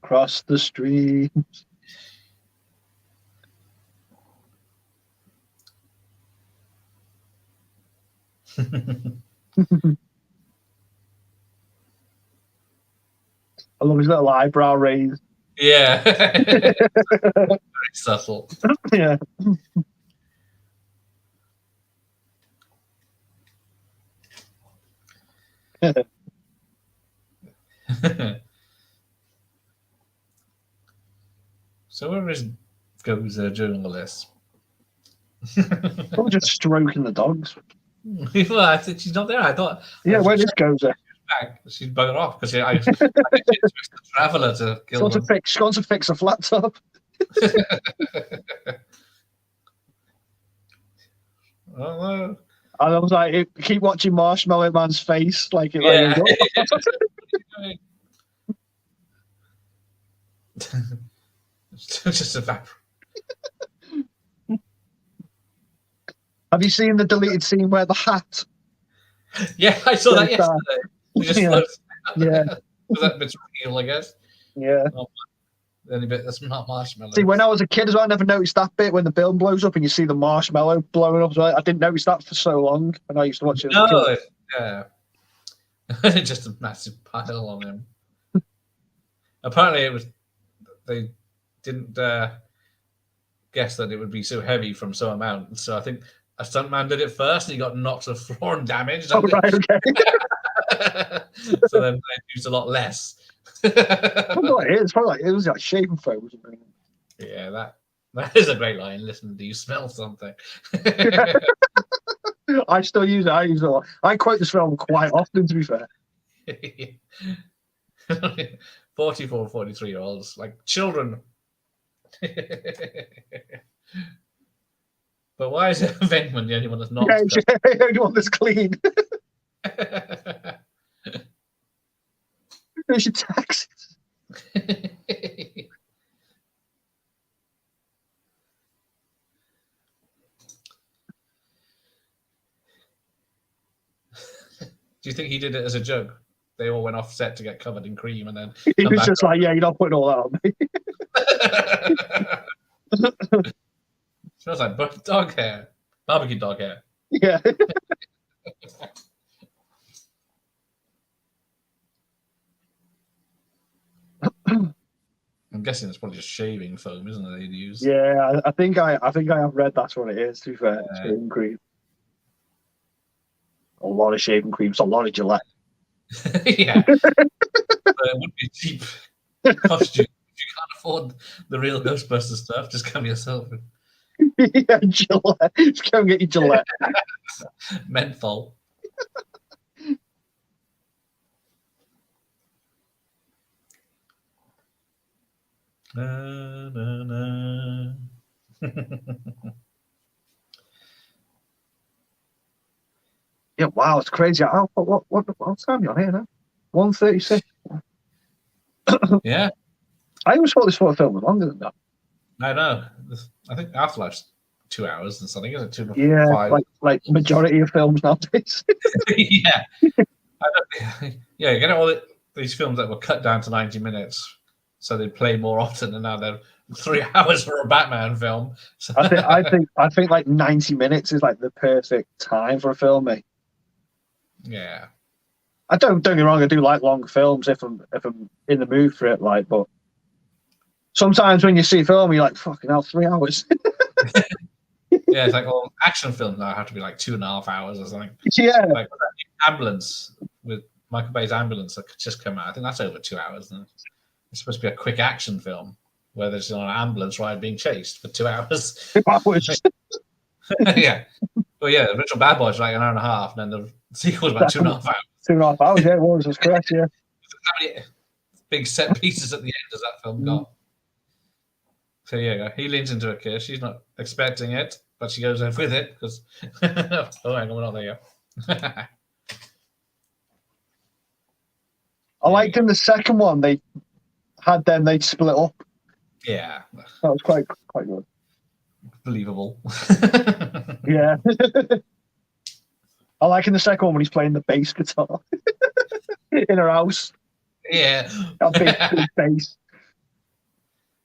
Cross the streams. I love his little eyebrow raise. Yeah. Very subtle. Yeah. So where goes during all this? Probably just stroking the dogs. Well, I think she's not there. I thought. Yeah, where this goes there? Back. She's buggered off because I think she expects the traveller to kill them. She's gone to fix a flat top. Oh, And I was like, keep watching Marshmallow Man's face, like it. yeah. Just evaporate. Have you seen the deleted scene where the hat? Yeah, I saw that yesterday. It just floats. Yeah. Was that bit's real, I guess. Yeah. Oh, the only bit that's not marshmallow. See, when I was a kid as well, I never noticed that bit when the film blows up and you see the marshmallow blowing up. So I didn't notice that for so long when I used to watch it as a kid. Yeah. Just a massive pile on him. Apparently, they didn't guess that it would be so heavy from so amount. So I think a stuntman did it first, and he got knocked to the floor and damaged. Oh, right, okay. So then they used a lot less. It's probably like it was like shaving foam or something. Yeah, that is a great line. Listen, do you smell something? I still use it. I use it a lot. I quote this film quite often, to be fair. 44, 43-year-olds, like children. But why is Venkman the only one that's not? Yeah, the only one that's clean. There's your taxes. Do you think he did it as a joke? They all went off set to get covered in cream, and then he was just like, "Yeah, you're not putting all that on me." Smells like dog hair, barbecue dog hair. Yeah. I'm guessing it's probably just shaving foam, isn't it? They'd use. Yeah, I think I have read that's what it is. To be fair, shaving cream. A lot of shaving creams, a lot of Gillette. Yeah, but it would be cheap costume if you can't afford the real Ghostbusters stuff. Just come yourself. Yeah, Gillette. Just go and get your Gillette. Menthol. Na, na, na. Yeah, wow, it's crazy. What time are you on here now? 1:36. Yeah, I always thought this sort of film was longer than that. I know. I think Afterlife's 2 hours and something, isn't it? Yeah, 5. like majority of films nowadays. Yeah. Yeah, you get all these films that were cut down to 90 minutes, so they play more often, and now they're 3 hours for a Batman film. So I think like 90 minutes is like the perfect time for a film, mate. yeah. I don't get me wrong, I do like long films if I'm in the mood for it, like, but sometimes when you see a film, you're like, fucking hell, 3 hours. Yeah, it's like all action films now have to be like 2.5 hours or something. Yeah. Like Ambulance with Michael Bay's Ambulance that just come out. I think that's over 2 hours. And it's supposed to be a quick action film where there's on an ambulance ride being chased for 2 hours. 2 hours. Yeah. Well, yeah, the original Bad Boys was like an hour and a half, and then the sequel was about 2.5 hours. 2.5 hours, yeah, it was. That's correct, yeah. How many big set pieces at the end does that film got? So yeah, he leans into a kiss. She's not expecting it, but she goes in with it because oh, hang on, we're not there yet. I liked in the second one they'd split up. Yeah, that was quite good. Believable. Yeah. I like in the second one when he's playing the bass guitar in her house. Yeah, that big bass.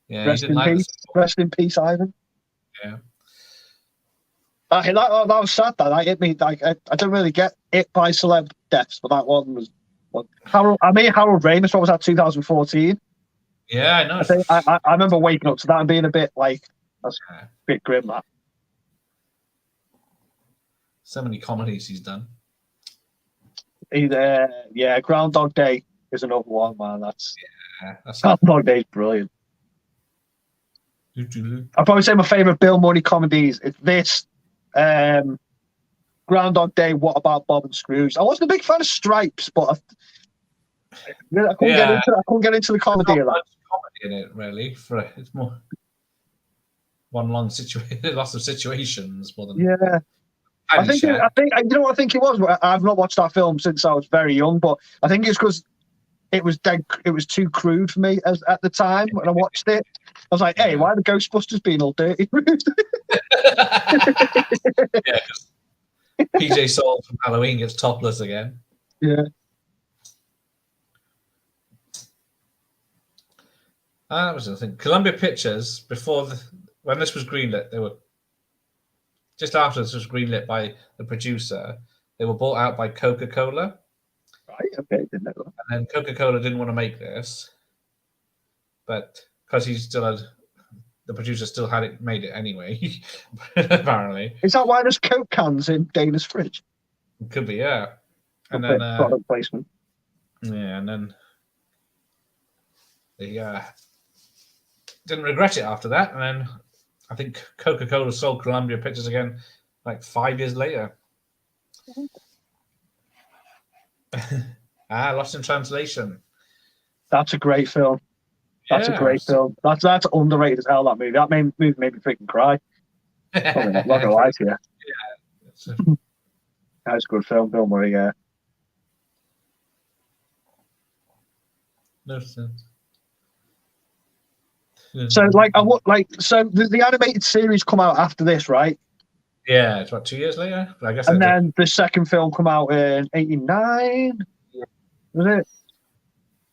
Yeah, rest in peace. Rest in peace, Ivan. Yeah. That was sad. That hit me. Like, I don't really get it by celeb deaths, but that one was. Harold Ramis. What was that? 2014. Yeah, I know. I remember waking up to that and being a bit like, that's a bit grim. That. So many comedies he's done. Groundhog Day is another one, man. That's that's Groundhog Day is brilliant. I'd probably say my favorite Bill Murray comedies is this, Groundhog Day, What About Bob and Scrooge. I wasn't a big fan of Stripes, but I couldn't get into the comedy of that. Comedy in it, really. It's more one long situation, lots of situations more than. Yeah. I think you know what I think it was. I've not watched that film since I was very young, but I think it's because it was too crude for me at the time when I watched it. I was like, hey, why are the Ghostbusters being all dirty? Yeah, because PJ Soul from Halloween gets topless again. Yeah. That was the thing. Columbia Pictures, when this was greenlit, they were just after this was greenlit by the producer. They were bought out by Coca-Cola. Right. Okay. Didn't know that. And then Coca-Cola didn't want to make this, but because the producer still had it made it anyway. Apparently, Is that why there's Coke cans in Dana's fridge? it could be, yeah. And Okay, then product placement. yeah, and then they didn't regret it after that. And then I think Coca-Cola sold Columbia Pictures again like 5 years later. Lost in Translation. That's a great film. That's a great film. That's underrated as hell, that movie. That movie made me freaking cry. I'm not gonna lie to you. Yeah. That's a good film, Bill Murray, yeah. No sense. So the animated series come out after this, right? Yeah, it's about 2 years later. But I guess and then the second film come out in '89. Was it?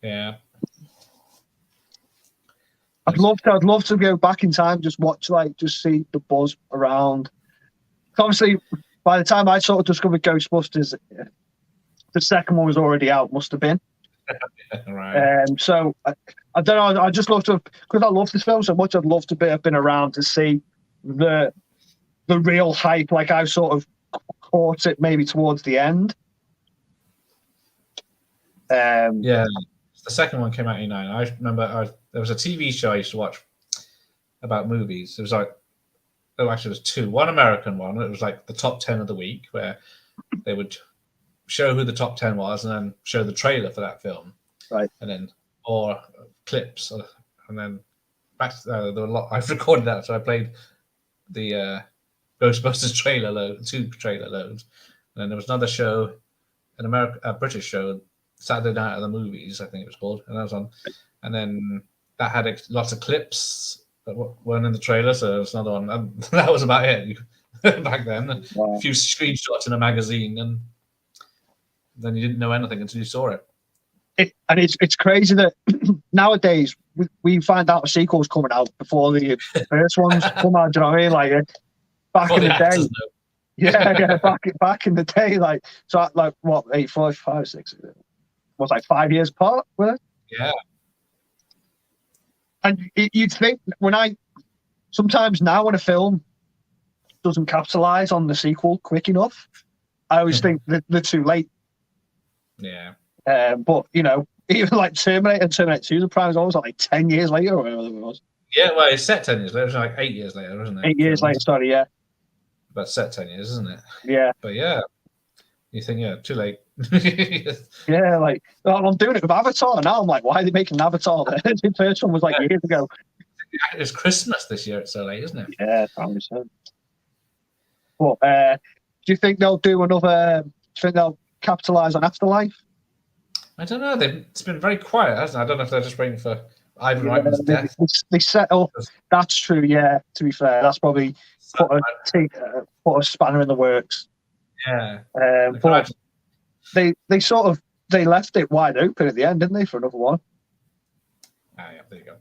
Yeah. I'd love to go back in time, just see the buzz around. Obviously, by the time I sort of discovered Ghostbusters, the second one was already out. Must have been. Right. So I don't know. I just love to, because I love this film so much. I'd love to have been around to see the real hype. Like I sort of caught it maybe towards the end. Yeah, the second one came out in '89. I remember there was a TV show I used to watch about movies. It was actually it was two. One American one. It was like the top 10 of the week, where they would show who the top 10 was and then show the trailer for that film. Right. And then, or clips. And then there were a lot. I've recorded that, so I played the Ghostbusters trailer two trailer loads. And then there was another show, a British show, Saturday Night at the Movies, I think it was called, and that was on. And then that had lots of clips that weren't in the trailer, so there was another one. And that was about it back then. Wow. A few screenshots in a magazine, and then you didn't know anything until you saw it. It's crazy that nowadays we find out a sequel's coming out before the first ones come out. Do you know what I mean? Like back in the day. Yeah, back in the day, what 84, 5, 6 was like 5 years apart, were they? Yeah. And you'd think sometimes now when a film doesn't capitalize on the sequel quick enough, I always think that they're too late. Yeah. But even like Terminator and Terminator 2, the prime was always like 10 years later or whatever it was. Yeah, well, it's set 10 years later. It was like 8 years later, wasn't it? 8 years later, sorry, yeah. But set 10 years, isn't it? Yeah. But yeah, you think, too late. Yeah, I'm doing it with Avatar now. I'm like, why are they making Avatar? The first one was like years ago. It's Christmas this year. It's so late, isn't it? Yeah, probably so. But do you think they'll do another? Do you think they'll capitalize on Afterlife? I don't know. It's been very quiet, hasn't it? I don't know if they're just waiting for Ivan Reitman's death. They settle. That's true. Yeah, to be fair, that's probably put a spanner in the works. Yeah. But they left it wide open at the end, didn't they, for another one? Ah, yeah, there you go.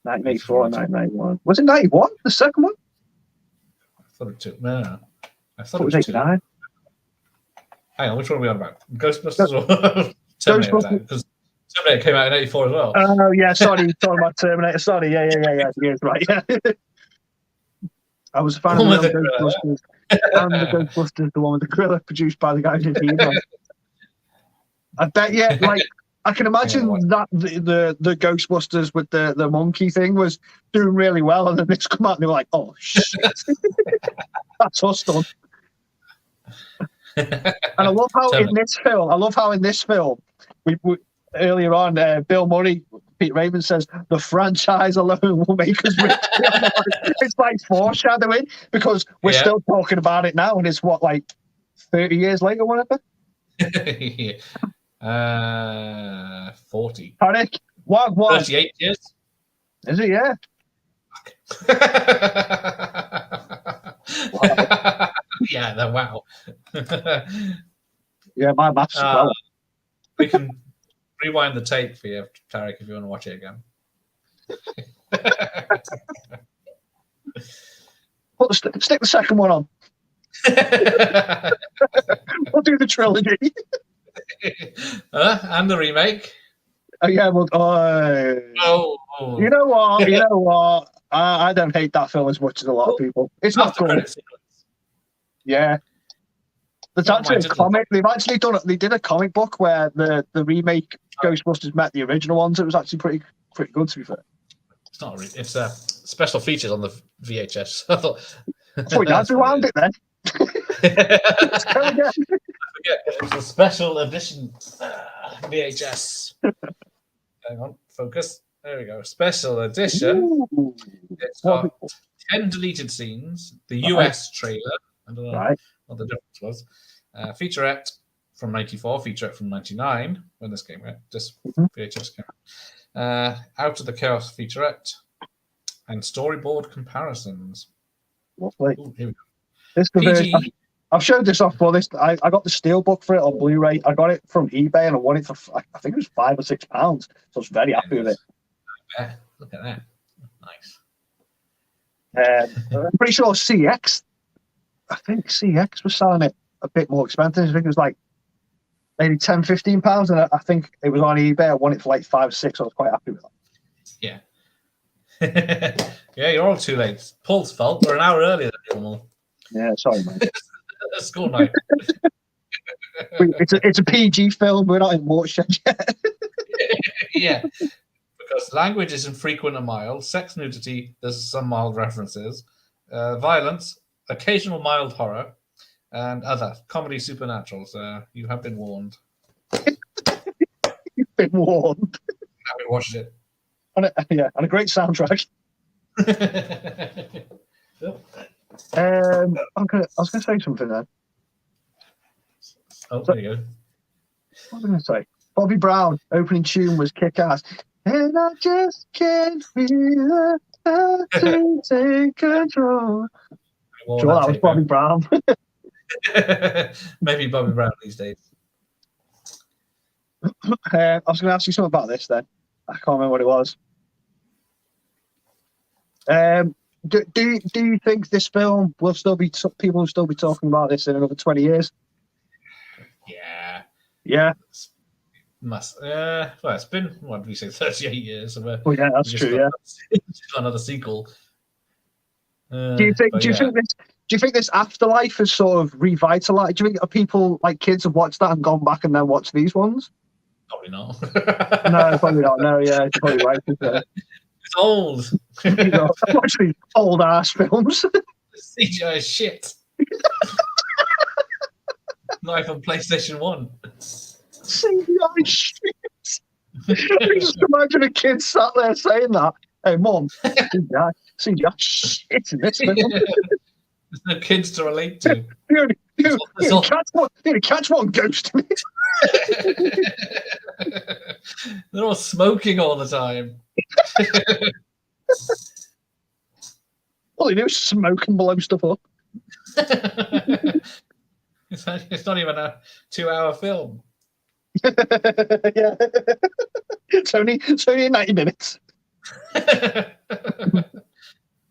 1984, 1991. Was it 91? The second one? I thought it took. No. I thought it was 89. Hang on, which one are we on about? Ghostbusters or Terminator? Because Terminator came out in '84 as well. Oh yeah, sorry, talking about Terminator. Sorry, yeah, right. Yeah. I was a fan of the Ghostbusters. And the Ghostbusters, the one with the gorilla, produced by the guy who did it. I bet, I can imagine that the Ghostbusters with the monkey thing was doing really well, and then this come out and they were like, "Oh shit, that's us done." And I love how in this film, we earlier on, Bill Murray, Pete Raymond says, "The franchise alone will make us rich." It's like foreshadowing, because we're still talking about it now, and it's 30 years later, whatever. 40. Panic. What? 38 years. Is it? Yeah. Wow. Yeah. Wow. Yeah, my maths as well. We can rewind the tape for you, Tarek, if you want to watch it again. Stick the second one on. We'll do the trilogy. And the remake. Yeah, well, you know what? You know what? I don't hate that film as much as a lot of people. It's not good. Yeah. There's actually a comic. They've actually done it. They did a comic book where the remake Ghostbusters met the original ones. It was actually pretty good, to be fair. It's not. It's special features on the VHS. I thought you had to round it then. I forget. It's a special edition VHS. Hang on, focus. There we go. Special edition. Ooh. It's got 10 deleted scenes. The US trailer. I don't know what the difference was. Featurette from 94, featurette from 99 when this came out. This VHS came out. Out of the Chaos featurette and storyboard comparisons. Lovely. Ooh, here we go. This PG. I've showed this off for this. I got the steelbook for it on Blu-ray. I got it from eBay and I won it for I think it was £5 or £6. So I was very happy with it. Look at that. Nice. I'm pretty sure CX. I think CX was selling it a bit more expensive. I think it was like maybe £10-15, and I think it was on eBay. I won it for like 5 or 6. So I was quite happy with that. Yeah. Yeah, you're all too late. Paul's fault. We're an hour earlier than normal. Yeah, sorry, mate. School night. It's a PG film. We're not in watershed yet. Yeah, because language is infrequent and mild. Sex, nudity. There's some mild references. Violence, occasional mild horror, and other comedy supernatural. So you have been warned. You've been warned. Have you watched it? And a great soundtrack. I was gonna say something then. Oh, there you go. What was I gonna say? Bobby Brown opening tune was kick ass. And I just can't feel it to take control. Sure, that was Bobby Brown. Maybe Bobby Brown these days. I was going to ask you something about this then. I can't remember what it was. Do you think this film will still be, people will still be talking about this in another 20 years? Yeah. Yeah. Must. Well, it's been, what did we say, 38 years. So oh, yeah, that's true, yeah. Another sequel. Do you think this afterlife is sort of revitalized? Do you think people, like kids, have watched that and gone back and then watched these ones? Probably not. No, probably not. No, yeah, it's probably right. It's old. Actually, old ass films. CGI is shit. Not even PlayStation 1. CGI shit. Just imagine a kid sat there saying that. Hey, Mum, CGI shit in this film. There's no kids to relate to. Catch one ghost in it. They're all smoking all the time. All they do is smoke and blow stuff up. It's not even a 2-hour film. Yeah. It's only 90 minutes.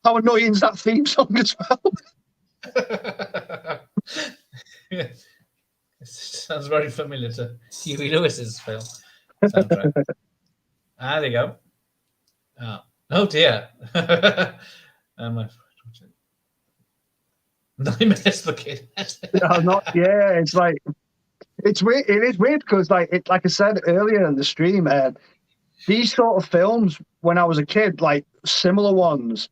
How annoying is that theme song as well? Yeah. It sounds very familiar to Huey Lewis's film soundtrack. There you go. Oh dear. 9 minutes for kid. It's like it's weird. It is weird because like I said earlier in the stream, these sort of films when I was a kid, like similar ones,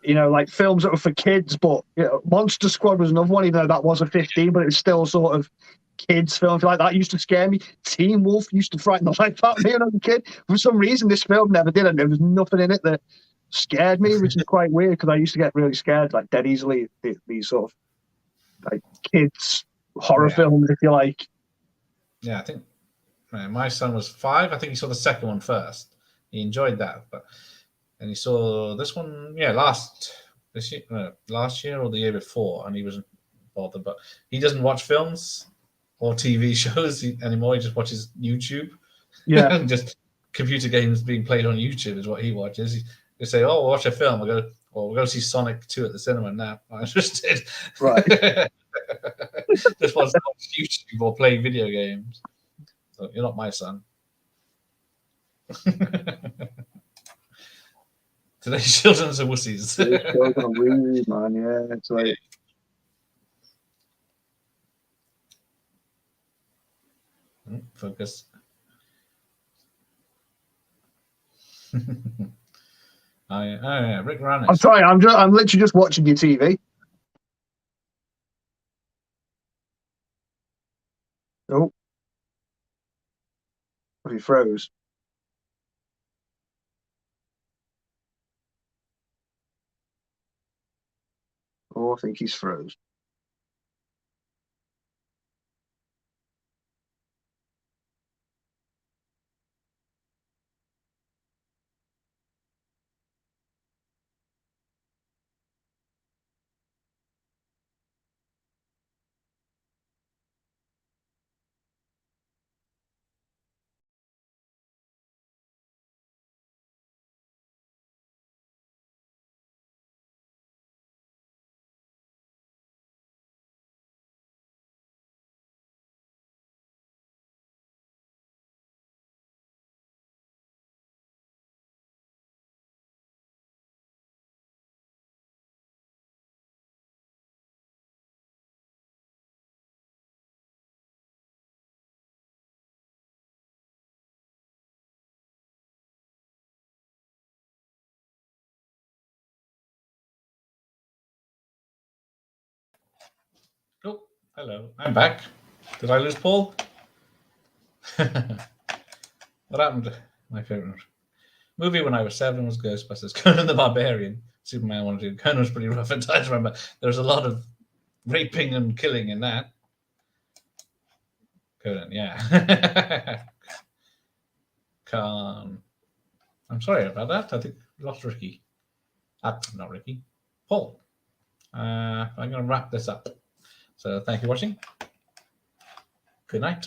like films that were for kids, but Monster Squad was another one, even though that was a 15, but it was still sort of kids films like that used to scare me. Teen Wolf used to frighten the life out of me when I was a kid. For some reason, this film never did, and there was nothing in it that scared me, which is quite weird because I used to get really scared, like dead easily, these sort of like kids horror films, if you like. Yeah, I think my son was 5. I think he saw the second one first. He enjoyed that, and he saw this one, last year or the year before, and he wasn't bothered. But he doesn't watch films or TV shows anymore. He just watches YouTube. Yeah, and just computer games being played on YouTube is what he watches. They say, "Oh, we'll watch a film." I go, "Well, we'll go see Sonic 2 at the cinema now." I'm interested. Right. Just wants to watch YouTube or play video games. So you're not my son. Today's children are wussies. These children are weird, man. Yeah, it's like. Focus. Oh yeah, Rick Moranis. I'm sorry. I'm literally just watching your TV. Oh, but he froze. Oh, I think he's froze. Oh, hello. I'm back. Did I lose Paul? What happened to my favorite movie when I was 7 was Ghostbusters. Conan the Barbarian. Superman 1 and 2. Conan was pretty rough at times, remember. There was a lot of raping and killing in that. Conan, yeah. I'm sorry about that. I think we lost Ricky. Not Ricky. Paul. I'm going to wrap this up. So thank you for watching. Good night.